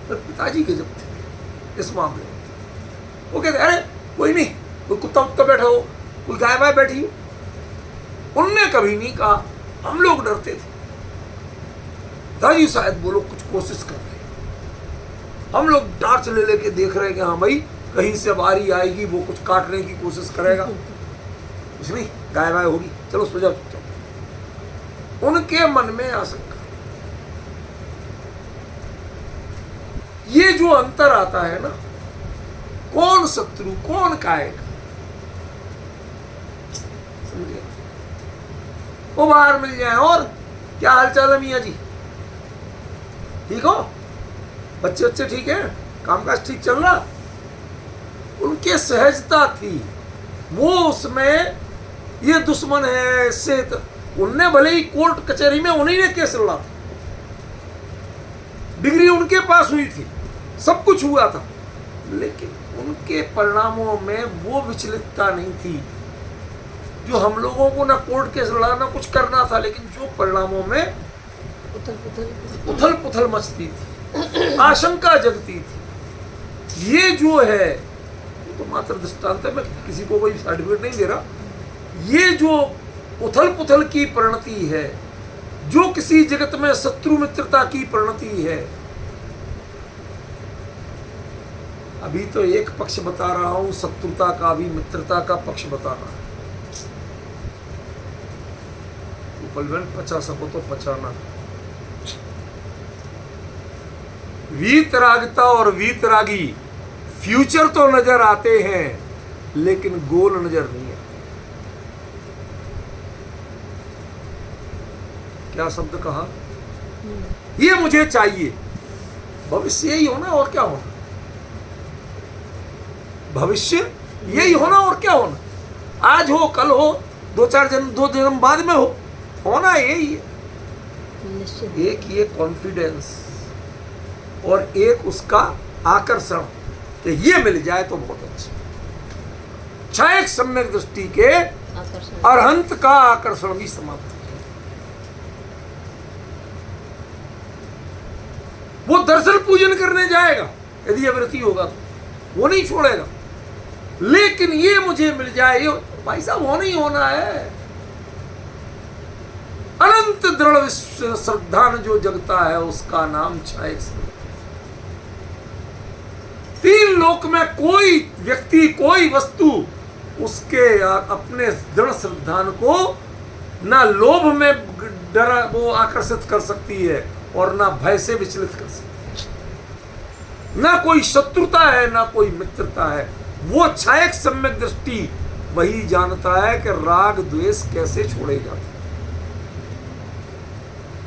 तो पिताजी के जब थे इस मामले में, वो कहते अरे कोई नहीं, कोई कुत्ता उत्ता बैठा हो, कोई गाय वाय बैठी हो। उनने कभी नहीं कहा हम लोग डरते थे, दादी शायद वो लोग कुछ कोशिश कर रहे हैं, हम लोग टार्च ले लेके देख रहे हैं कि हाँ भाई कहीं से बारी आएगी, वो कुछ काटने की कोशिश करेगा, कुछ नहीं, गाय वाय होगी, चलो सो जाओ चुपचाप। उनके मन में आशंका। ये जो अंतर आता है ना, कौन शत्रु कौन कायक, समझे? वो बाहर मिल जाए। और क्या हाल चाल है मियाँ जी, ठीक हो? बच्चे बच्चे ठीक है, कामकाज ठीक चल रहा? उनके सहजता थी, वो उसमें ये दुश्मन है इससे उनने भले ही कोर्ट कचहरी में उन्हीं ने केस लड़ा था, डिग्री उनके पास हुई थी, सब कुछ हुआ था, लेकिन उनके परिणामों में वो विचलितता नहीं थी जो हम लोगों को ना कोर्ट केस लड़ाना कुछ करना था, लेकिन जो परिणामों में उथल पुथल मचती थी, आशंका जगती थी। ये जो है तो मात्र दृष्टांत है, मैं किसी को कोई सर्टिफिकेट नहीं दे रहा। ये जो उथल पुथल की परिणति है, जो किसी जगत में शत्रु मित्रता की परिणति है, अभी तो एक पक्ष बता रहा हूं शत्रुता का, भी मित्रता का पक्ष बता रहा हूं। रूपलबेन, पचा सको तो पचाना। वीतरागता और वीतरागी फ्यूचर तो नजर आते हैं लेकिन गोल नजर नहीं आते। क्या शब्द कहा? ये मुझे चाहिए। भविष्य यही होना और क्या होना? भविष्य यही होना और क्या होना? आज हो, कल हो, 2 जन्म बाद में हो, होना यही है। निश्चित। एक ये कॉन्फिडेंस और एक उसका आकर्षण कि ये मिल जाए तो बहुत अच्छा। क्षयक सम्यक दृष्टि के आकर्षण। अरहंत का आकर्षण भी समाप्त हो जाए। वो दर्शन पूजन करने जाएगा यदि अवृत्ति होगा तो, वो नहीं छोड़ेगा। लेकिन ये मुझे मिल जाए, ये भाई साहब होना ही होना है। अनंत दृढ़ विश्व श्रद्धा में जो जगता है उसका नाम क्षयक सम्यक। 3 लोक में कोई व्यक्ति, कोई वस्तु उसके अपने दृढ़ श्रद्धान को ना लोभ में डरा वो आकर्षित कर सकती है और ना भय से विचलित कर सकती है। ना कोई शत्रुता है ना कोई मित्रता है। वो क्षयक सम्यक दृष्टि वही जानता है कि राग द्वेष कैसे छोड़ेगा।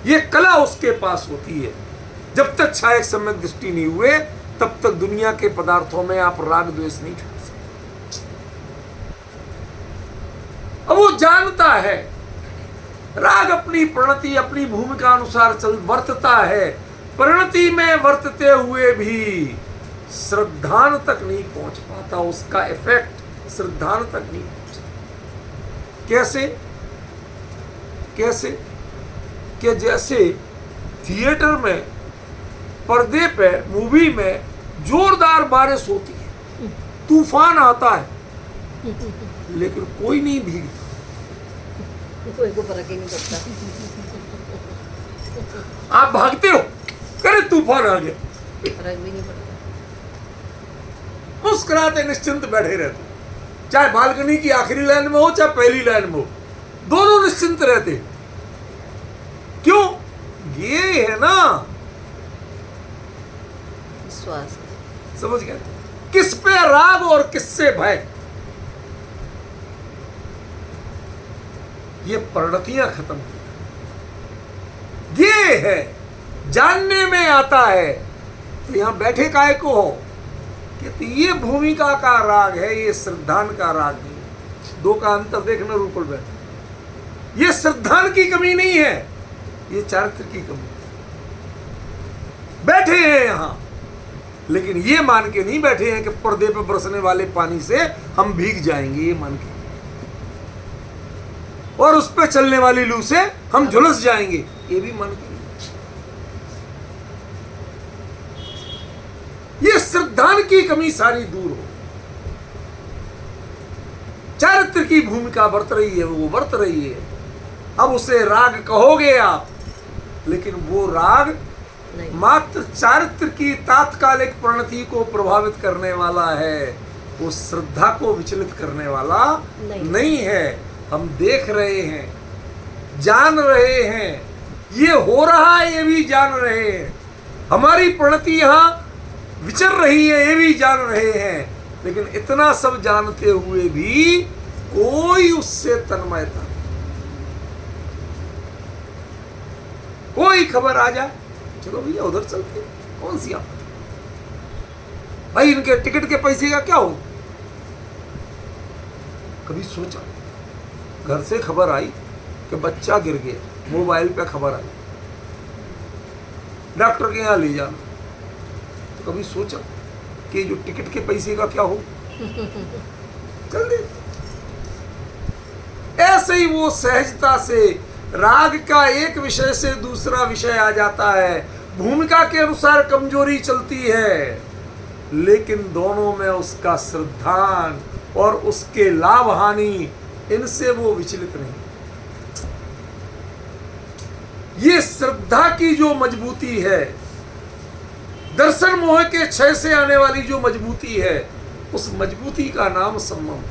ये कला उसके पास होती है। जब तक क्षयक सम्यक दृष्टि नहीं हुए तब तक दुनिया के पदार्थों में आप राग द्वेष नहीं छोड़ सकते। अब वो जानता है राग अपनी प्रणति, अपनी भूमिका अनुसार वर्तता है। प्रणति में वर्तते हुए भी श्रद्धान तक नहीं पहुंच पाता। उसका इफेक्ट श्रद्धान तक नहीं पहुंचता। कैसे? कैसे कि जैसे थिएटर में पर्दे पे मूवी में जोरदार बारिश होती है, तूफान आता है, लेकिन कोई नहीं भीगता। कोई को फर्क ही नहीं पड़ता। आप भागते हो, करे तूफान आ गया, फर्क भी नहीं पड़ता। मुस्कुराते निश्चिंत बैठे रहते। चाहे बालकनी की आखिरी लाइन में हो चाहे पहली लाइन में हो, दोनों निश्चिंत रहते। क्यों? ये है ना विश्वास। समझ गए? किस पे राग और किससे भय, ये परिणतियां खत्म हो। ये है जानने में आता है। तो यहां बैठे काहे को हो कि ये भूमिका का राग है, ये श्रद्धान का राग नहीं है। 2 का अंतर देखना रूपल बैठ। ये श्रद्धान की कमी नहीं है, ये चारित्र की कमी। बैठे हैं यहां लेकिन ये मान के नहीं बैठे हैं कि पर्दे पे बरसने वाले पानी से हम भीग जाएंगे, ये मान के, और उस पे चलने वाली लू से हम झुलस जाएंगे, ये भी मान के। ये श्रद्धान की कमी सारी दूर हो। चारित्र की भूमिका बरत रही है, वो बरत रही है। अब उसे राग कहोगे आप, लेकिन वो राग मात्र चारित्र की तात्कालिक प्रणति को प्रभावित करने वाला है, वो श्रद्धा को विचलित करने वाला नहीं है। हम देख रहे हैं, जान रहे हैं, ये हो रहा है, ये भी जान रहे हैं। हमारी प्रणति यहां विचर रही है, ये भी जान रहे हैं। लेकिन इतना सब जानते हुए भी कोई उससे तन्मयता, कोई खबर आ जाए, चलो भैया उधर चलते, कौन सी आप भाई, इनके टिकट के पैसे का क्या हो? कभी सोचा? घर से खबर आई कि बच्चा गिर गया, मोबाइल पे खबर आई, डॉक्टर के यहाँ ले जाना, तो कभी सोचा कि जो टिकट के पैसे का क्या हो? चल दे। ऐसे ही वो सहजता से राग का एक विषय से दूसरा विषय आ जाता है। भूमिका के अनुसार कमजोरी चलती है, लेकिन दोनों में उसका श्रद्धान और उसके लाभ हानि, इनसे वो विचलित नहीं। ये श्रद्धा की जो मजबूती है, दर्शन मोह के क्षय से आने वाली जो मजबूती है, उस मजबूती का नाम संयम।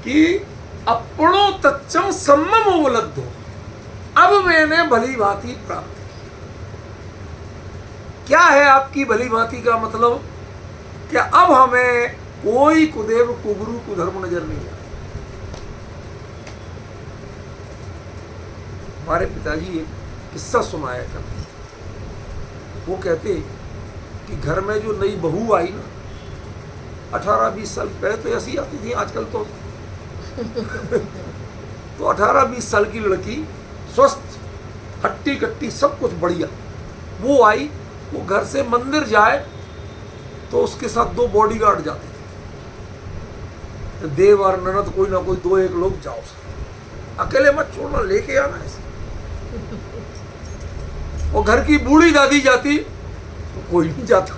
कि अपनो तच्चम सम्मम उपलब्धो, अब मैंने भली भांति प्राप्त की। क्या है आपकी भली भांति का मतलब? कि अब हमें कोई कुदेव कुगुरु कुधर्म नजर नहीं आता। हमारे पिताजी एक किस्सा सुनाया करते, वो कहते कि घर में जो नई बहू आई ना, 18-20 साल पहले तो ऐसी आती थी, आजकल तो 18-20 साल की लड़की, स्वस्थ, हट्टी कट्टी, सब कुछ बढ़िया, वो आई, वो घर से मंदिर जाए तो उसके साथ 2 बॉडीगार्ड जाते थे, देव और ननद कोई ना कोई 2-1 लोग जाओ, अकेले मत छोड़ना, लेके आना ऐसे। और घर की बूढ़ी दादी जाती तो कोई नहीं जाता,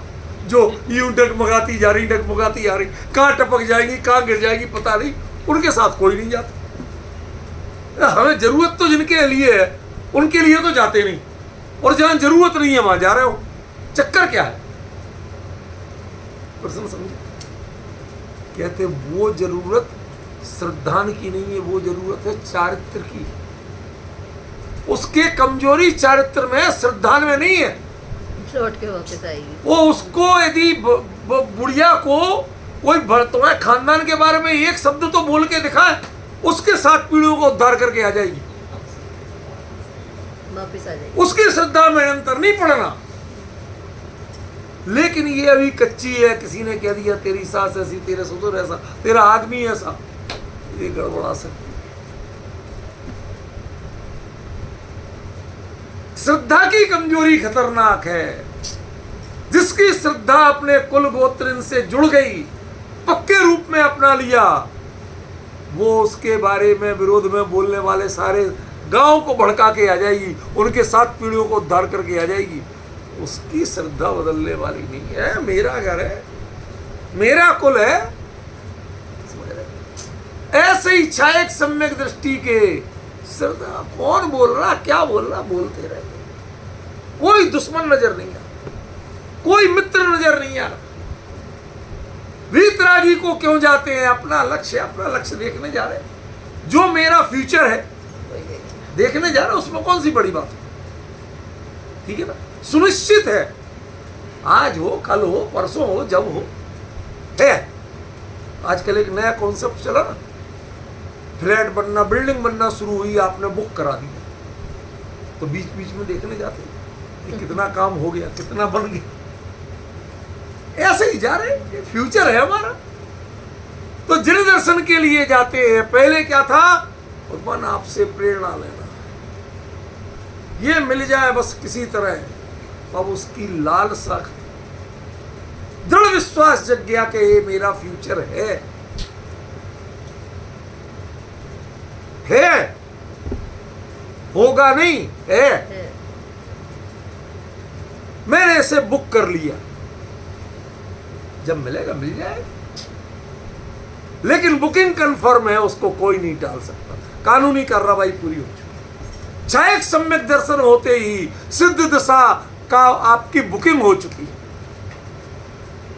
जो यूं डगमगाती जा रही, डगमगाती जा रही, कहाँ टपक जाएगी, कहाँ गिर जाएगी पता नहीं, उनके साथ कोई नहीं जाता। हमें जरूरत तो जिनके लिए है उनके लिए तो जाते नहीं, और जहां जरूरत नहीं है वहां जा रहे हो। चक्कर क्या है? प्रश्न समझे? कहते वो जरूरत श्रद्धान की नहीं है, वो जरूरत है चारित्र की। उसके कमजोरी चारित्र में, श्रद्धान में नहीं है। लौट के वापस आएगी वो उसको यदि बुढ़िया को कोई तुम्हारे खानदान के बारे में एक शब्द तो बोल के दिखाए, उसके 7 पीढ़ियों को उद्धार करके आ जाएगी, वापस आ जाएगी। उसकी श्रद्धा में अंतर नहीं पड़ना। लेकिन ये अभी कच्ची है, किसी ने कह दिया तेरी सास ऐसी, तेरे ससुर ऐसा, तेरा आदमी ऐसा, ये गड़बड़ा सकती। श्रद्धा की कमजोरी खतरनाक है। जिसकी श्रद्धा अपने कुल गोत्र से जुड़ गई, पक्के रूप में अपना लिया, वो उसके बारे में विरोध में बोलने वाले सारे गांव को भड़का के आ जाएगी, उनके 7 पीढ़ियों को उद्धार करके आ जाएगी। उसकी श्रद्धा बदलने वाली नहीं है। मेरा घर है, मेरा कुल है, ऐसे ही छायक सम्यक दृष्टि के श्रद्धा। कौन बोल रहा, क्या बोल रहा, बोलते रहे। कोई दुश्मन नजर नहीं आ, कोई मित्र नजर नहीं आ। वीतरागी को क्यों जाते हैं? अपना लक्ष्य देखने जा रहे हैं। जो मेरा फ्यूचर है देखने जा रहे हैं, उसमें कौन सी बड़ी बात है? ठीक है ना, सुनिश्चित है। आज हो, कल हो, परसों हो, जब हो है। आजकल एक नया कॉन्सेप्ट चला ना, फ्लैट बनना, बिल्डिंग बनना शुरू हुई, आपने बुक करा दिया, तो बीच बीच में देखने जाते हैं कि कितना काम हो गया, कितना बन गया। ऐसे ही जा रहे हैं, फ्यूचर है हमारा। तो जिन दर्शन के लिए जाते हैं, पहले क्या था? भगवान आपसे प्रेरणा लेना, ये मिल जाए बस किसी तरह। अब उसकी लालसा, दृढ़ विश्वास जग गया कि ये मेरा फ्यूचर है, होगा नहीं है। मैंने इसे बुक कर लिया, जब मिलेगा मिल जाएगा। लेकिन बुकिंग कंफर्म है, उसको कोई नहीं टाल सकता। कानूनी कार्रवाई पूरी हो चुकी। छायक सम्यक दर्शन होते ही सिद्ध दशा का आपकी बुकिंग हो चुकी।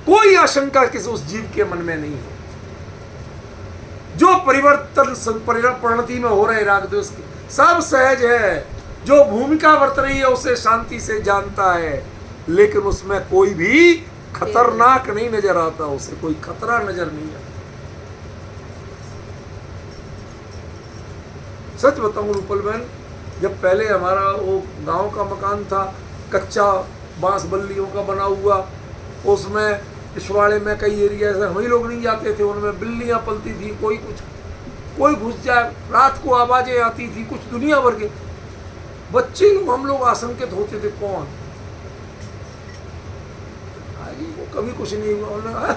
कोई आशंका किसी उस जीव के मन में नहीं है। जो परिवर्तन परिणति में हो रहे राग द्वेष के, सब सहज है। जो भूमिका वर्त रही है उसे शांति से जानता है, लेकिन उसमें कोई भी खतरनाक नहीं नजर आता, उसे कोई खतरा नजर नहीं आता। सच बताऊं रूपल बहन, जब पहले हमारा वो गांव का मकान था, कच्चा बांस बल्लियों का बना हुआ, उसमें पिछवाड़े में कई एरिया से हम ही लोग नहीं जाते थे, उनमें बिल्लियां पलती थी, कोई घुस जाए, रात को आवाजें आती थी, कुछ दुनिया भर के बच्चे लोग, हम लोग आशंकित होते थे। कौन वो कभी कुछ नहीं हुआ,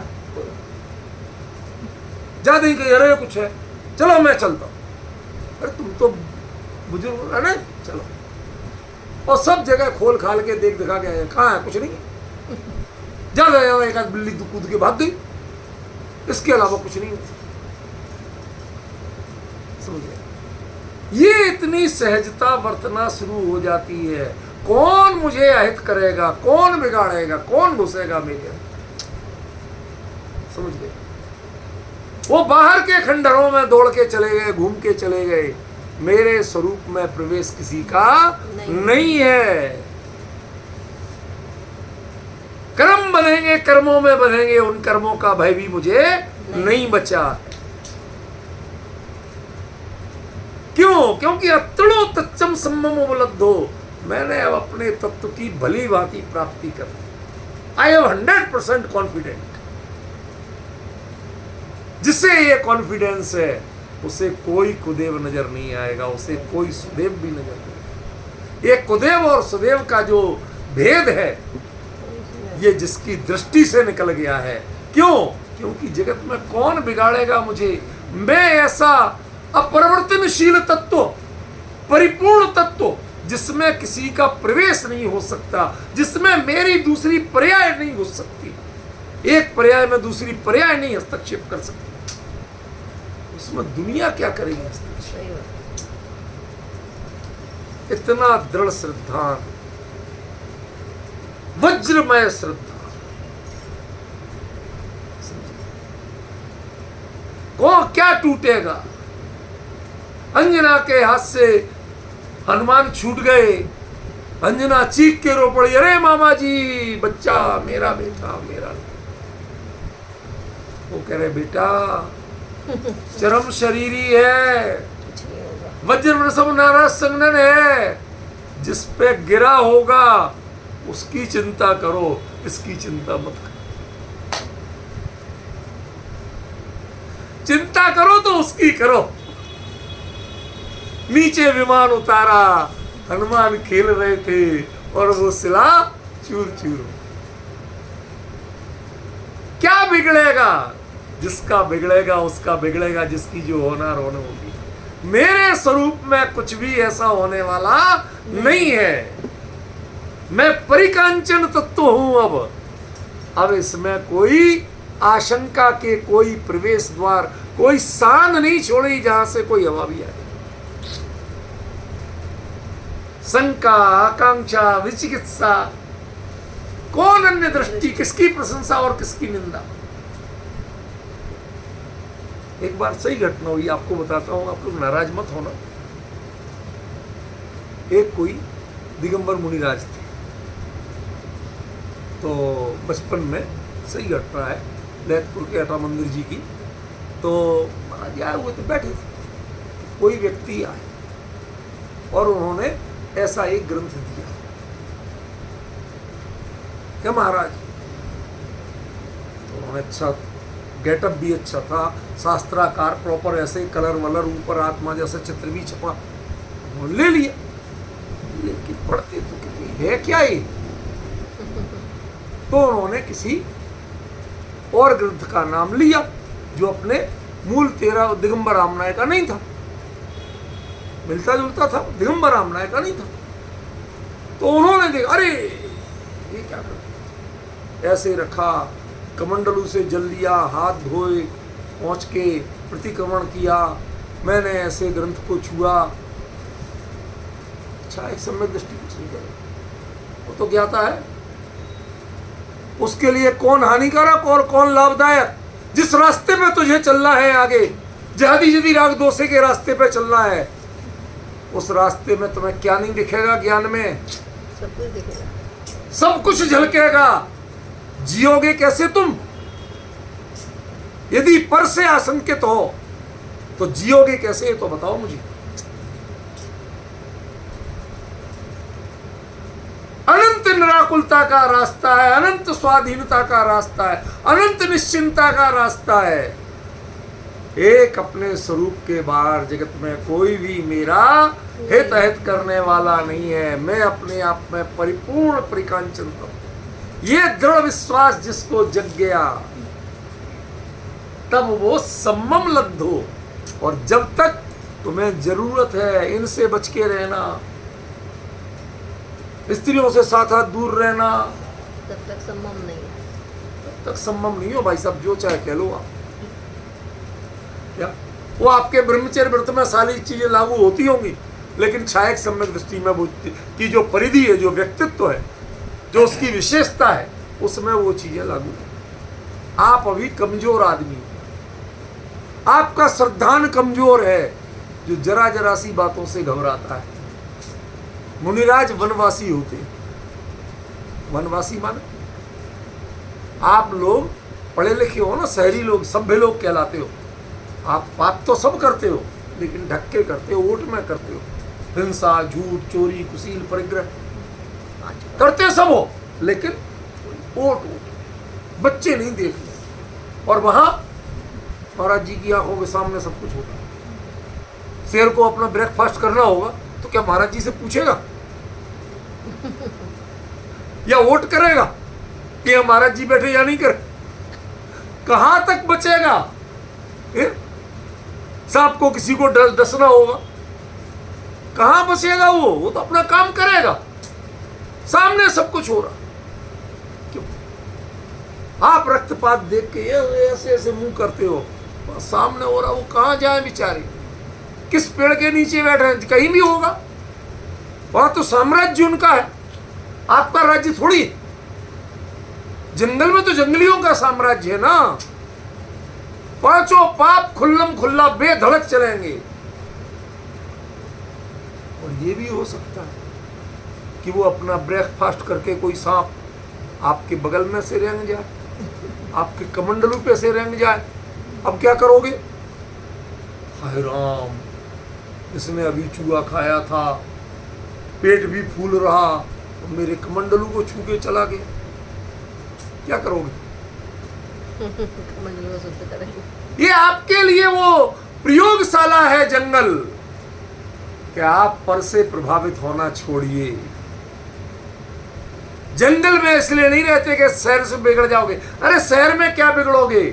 ज्यादा ही कही अरे कुछ है, चलो मैं चलता हूं। अरे तुम तो बुजुर्ग है ना, चलो। और सब जगह खोल खाल के देख दिखा के आए, कहाँ है? कुछ नहीं। ज्यादा ज्यादा एक आध बिल्ली कूद के भाग गई, इसके अलावा कुछ नहीं। समझे? ये इतनी सहजता बरतना शुरू हो जाती है। कौन मुझे अहित करेगा, कौन बिगाड़ेगा, कौन घुसेगा मेरे अंदर? समझ गए? वो बाहर के खंडहरों में दौड़ के चले गए, घूम के चले गए। मेरे स्वरूप में प्रवेश किसी का नहीं है। कर्म बनेंगे, कर्मों में बनेंगे, उन कर्मों का भय भी मुझे नहीं बचा। क्यों? क्योंकि अतड़ो तच्चम सम्मम उपलब्धो, मैंने अब अपने तत्व की भली भांति प्राप्ति कर ली। I have 100% confident. जिसे ये कॉन्फिडेंस है उसे कोई कुदेव नजर नहीं आएगा, उसे कोई सुदेव भी नजर नहीं आएगा। ये कुदेव और सुदेव का जो भेद है ये जिसकी दृष्टि से निकल गया है। क्यों? क्योंकि जगत में कौन बिगाड़ेगा मुझे? मैं ऐसा अपरिवर्तनशील तत्व, परिपूर्ण तत्व, जिसमें किसी का प्रवेश नहीं हो सकता, जिसमें मेरी दूसरी पर्याय नहीं हो सकती, एक पर्याय में दूसरी पर्याय नहीं हस्तक्षेप कर सकती, उसमें दुनिया क्या करेगी हस्तक्षेप? इतना दृढ़ श्रद्धा, वज्रमय श्रद्धा, को क्या टूटेगा? अंजना के हाथ से हनुमान छूट गए। अंजना चीख के रो पड़ी, अरे मामा जी, बच्चा मेरा, बेटा मेरा। वो कह रहे बेटा चरम शरीरी है, वज्र नारा संगनन है, जिस पे गिरा होगा उसकी चिंता करो, इसकी चिंता मत करो। चिंता करो तो उसकी करो। नीचे विमान उतारा, हनुमान खेल रहे थे और वो सिला चूर चूर। क्या बिगड़ेगा? जिसका बिगड़ेगा उसका बिगड़ेगा, जिसकी जो होना रोने होगी। मेरे स्वरूप में कुछ भी ऐसा होने वाला नहीं है। मैं परिकांचन तत्व हूं। अब इसमें कोई आशंका के कोई प्रवेश द्वार, कोई सांध नहीं छोड़ी जहां से कोई हवा भी आए। शंका, आकांक्षा, विचिकित्सा, कौन अन्य दृष्टि, किसकी प्रशंसा और किसकी निंदा। एक बार सही घटना हुई, आपको बताता हूं, आप लोग नाराज मत होना। एक कोई दिगंबर मुनिराज थे, तो बचपन में सही घटना है, ललितपुर के अटा मंदिर जी की। तो महाराज आए हुए थे, बैठे थे, कोई व्यक्ति आए और उन्होंने ऐसा एक ग्रंथ दिया। क्या महाराज? तो उन्होंने अच्छा, गेटअप भी अच्छा था, शास्त्राकार, प्रॉपर ऐसे कलर वलर, ऊपर आत्मा जैसा चित्र भी छपा, ले लिया। लेकिन पढ़ते तो कितनी है क्या ये? तो उन्होंने किसी और ग्रंथ का नाम लिया जो अपने मूल तेरा दिगंबर रामनाय का नहीं था, मिलता जुलता था, दिगंबर रामनाय का नहीं था। तो उन्होंने देखा, अरे ये क्या कर, ऐसे रखा, कमंडलू से जल लिया, हाथ धोए, पहुंच के प्रतिक्रमण किया, मैंने ऐसे ग्रंथ को छुआ। अच्छा, एक सम्यक दृष्टि कुछ नहीं करे, वो तो ज्ञाता है, उसके लिए कौन हानिकारक और कौन लाभदायक। जिस रास्ते पे तुझे चलना है आगे, जहादी जदी राग दोषे के रास्ते पे चलना है, उस रास्ते में तुम्हें क्या नहीं दिखेगा? ज्ञान में सब कुछ दिखेगा, सब कुछ झलकेगा। जियोगे कैसे तुम? यदि पर से आशंकित हो तो जियोगे कैसे, ये तो बताओ मुझे। अनंत निराकुलता का रास्ता है, अनंत स्वाधीनता का रास्ता है, अनंत निश्चिंता का रास्ता है। एक अपने स्वरूप के बाहर जगत में कोई भी मेरा हित हित करने वाला नहीं है। मैं अपने आप में परिपूर्ण परिकांचन हूं। ये दृढ़ विश्वास जिसको जग गया, तब वो सम्मम लब्धो। और जब तक तुम्हें जरूरत है, इनसे बच के रहना, स्त्रियों से साथ हाथ दूर रहना, तब तक सम्मम नहीं है। तब तक सम्मम नहीं हो भाई साहब, जो चाहे कह लो आप। क्या वो आपके ब्रह्मचर्य व्रत में सारी चीजें लागू होती होंगी, लेकिन छायक सम्यक दृष्टि में वो की जो परिधि है, जो व्यक्तित्व है, जो उसकी विशेषता है, उसमें वो चीजें लागू है। आप अभी कमजोर आदमी, आपका श्रद्धान कमजोर है, जो जरा जरा सी बातों से घबराता है। मुनिराज वनवासी होते हैं। वनवासी माने आप लोग पढ़े लिखे हो ना, शहरी लोग, सभ्य लोग कहलाते हो। आप पाप तो सब करते हो, लेकिन ढक के करते हो, ओट में करते हो। हिंसा, झूठ, चोरी, कुशील, परिग्रह करते सब हो, लेकिन ओट बच्चे नहीं देखते। और वहां महाराज जी की आंखों के सामने सब कुछ होता है। शेर को अपना ब्रेकफास्ट करना होगा तो क्या महाराज जी से पूछेगा या वोट करेगा कि महाराज जी बैठे या नहीं करे? कहां तक बचेगा? सांप को किसी को डसना होगा, कहां बचेगा? वो तो अपना काम करेगा। सामने सब कुछ हो रहा, क्यों आप रक्तपात देख के ऐसे ऐसे मुंह करते हो? सामने हो रहा, वो कहां जाए बेचारे? किस पेड़ के नीचे बैठे हैं? कहीं भी होगा। वहां तो साम्राज्य उनका है, आपका राज्य थोड़ी। जंगल में तो जंगलियों का साम्राज्य है ना। पांचों पाप खुल्लम खुल्ला बेधड़क चलेंगे। और ये भी हो सकता है कि वो अपना ब्रेकफास्ट करके कोई सांप आपके बगल में से रेंग जाए, आपके कमंडलू पे से रेंग जाए। अब क्या करोगे? हाय राम, इसने अभी चूहा खाया था, पेट भी फूल रहा, तो मेरे कमंडलू को छू के चला गया। क्या करोगे? कमंडलू को शुद्ध करेंगे। ये आपके लिए वो प्रयोगशाला है जंगल, कि आप पर से प्रभावित होना छोड़िए। जंगल में इसलिए नहीं रहते कि शहर से बिगड़ जाओगे। अरे शहर में क्या बिगड़ोगे?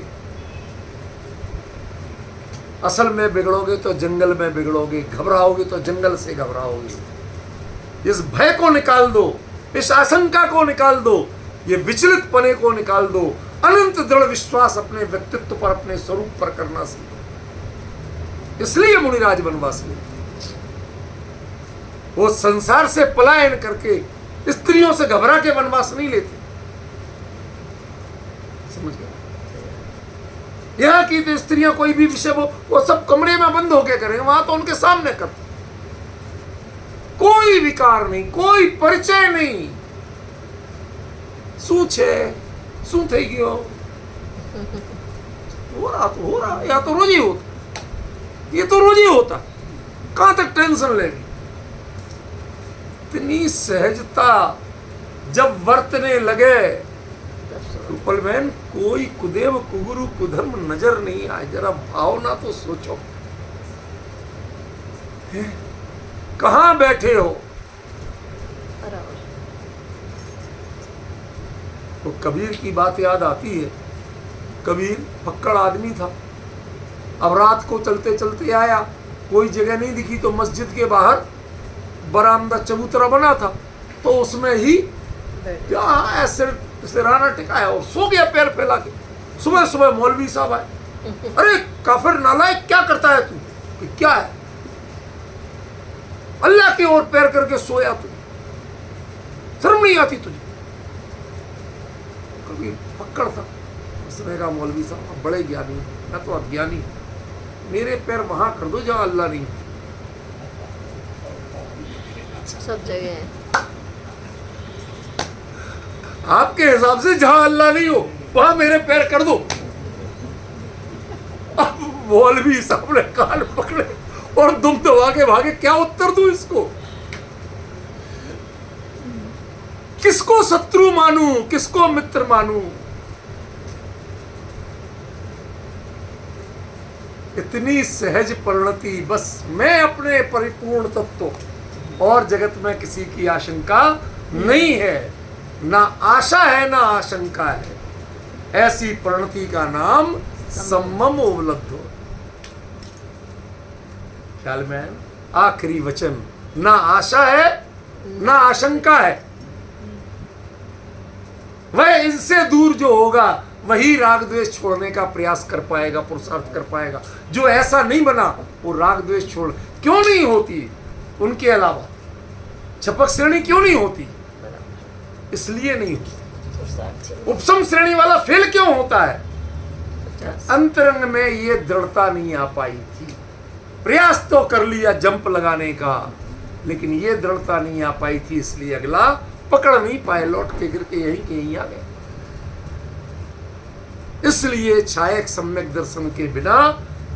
असल में बिगड़ोगे तो जंगल में बिगड़ोगे। घबराओगे तो जंगल से घबराओगे। इस भय को निकाल दो, इस आशंका को निकाल दो, ये विचलित पने को निकाल दो। अनंत दृढ़ विश्वास अपने व्यक्तित्व पर, अपने स्वरूप पर करना सीखो। इसलिए मुनिराज वनवासी वो संसार से पलायन करके स्त्रियों से घबरा के वनवास नहीं लेते। समझ गए? यहां की तो स्त्रियां कोई भी विषय वो सब कमरे में बंद होके करेंगे, वहां तो उनके सामने करते। कोई विकार नहीं, कोई परिचय नहीं। શું છે, શું થઈ ગયો? हो रहा, या तो रोज ही होता। ये तो रोज ही होता, कहां तक टेंशन लेनी? इतनी सहजता जब वर्तने लगे, रुपलमैन कोई कुदेव कुगुरु कुधर्म नजर नहीं आए। जरा भावना तो सोचो, कहां बैठे हो? तो कबीर की बात याद आती है। कबीर फक्कड़ आदमी था। अब रात को चलते चलते आया, कोई जगह नहीं दिखी, तो मस्जिद के बाहर बरामदा चबूतरा बना था, तो उसमें ही क्या ऐसे सिराना टिकाया और सो गया पैर फैला के। सुबह सुबह मौलवी साहब आए, अरे काफिर नालायक, क्या करता है तू? कि क्या है? अल्लाह की ओर पैर करके सोया तू, शर्म नहीं आती तुझे? कभी पकड़ था। उसने कहा मौलवी साहब आप बड़े ज्ञानी, मैं तो अज्ञानी, मेरे पैर वहां कर दो जहां अल्लाह नहीं। सब जगह है। आपके हिसाब से जहां अल्लाह नहीं हो वहां मेरे पैर कर दो। अब मौलवी साहब ने कान पकड़े और दुम दबा के भागे। क्या उत्तर दूं इसको? किसको शत्रु मानूं, किसको मित्र मानूं? इतनी सहज परिणति, बस मैं अपने परिपूर्ण तत्व और जगत में किसी की आशंका नहीं है, ना आशा है ना आशंका है। ऐसी परिणति का नाम सम्मम उपलब्धो। ख्याल में आखिरी वचन, ना आशा है ना आशंका है। वह इनसे दूर जो होगा वही राग द्वेष छोड़ने का प्रयास कर पाएगा, पुरुषार्थ कर पाएगा। जो ऐसा नहीं बना वो राग द्वेष छोड़ क्यों नहीं होती? उनके अलावा छपक श्रेणी क्यों नहीं होती? इसलिए नहीं होती। उपसम श्रेणी वाला फेल क्यों होता है? अंतरंग में ये दृढ़ता नहीं आ पाई थी। प्रयास तो कर लिया जंप लगाने का, लेकिन ये दृढ़ता नहीं आ पाई थी, इसलिए अगला पकड़ नहीं पाए, लौट के गिर के यहीं के यहीं आ गए। इसलिए छायक सम्यक दर्शन के बिना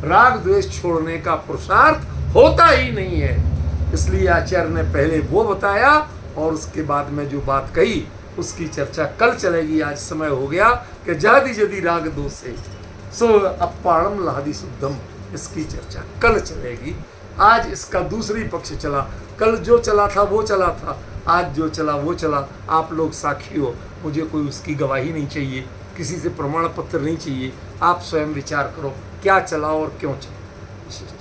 राग द्वेष छोड़ने का पुरुषार्थ होता ही नहीं है। इसलिए आचार्य ने पहले वो बताया और उसके बाद में जो बात कही उसकी चर्चा कल चलेगी। आज समय हो गया कि जदि जदि राग दोषे सो अपाणम लादि शुद्धम, इसकी चर्चा कल चलेगी। आज इसका दूसरी पक्ष चला, कल जो चला था वो चला था, आज जो चला वो चला। आप लोग साक्षी हो, मुझे कोई उसकी गवाही नहीं चाहिए, किसी से प्रमाण पत्र नहीं चाहिए। आप स्वयं विचार करो क्या चला और क्यों चला।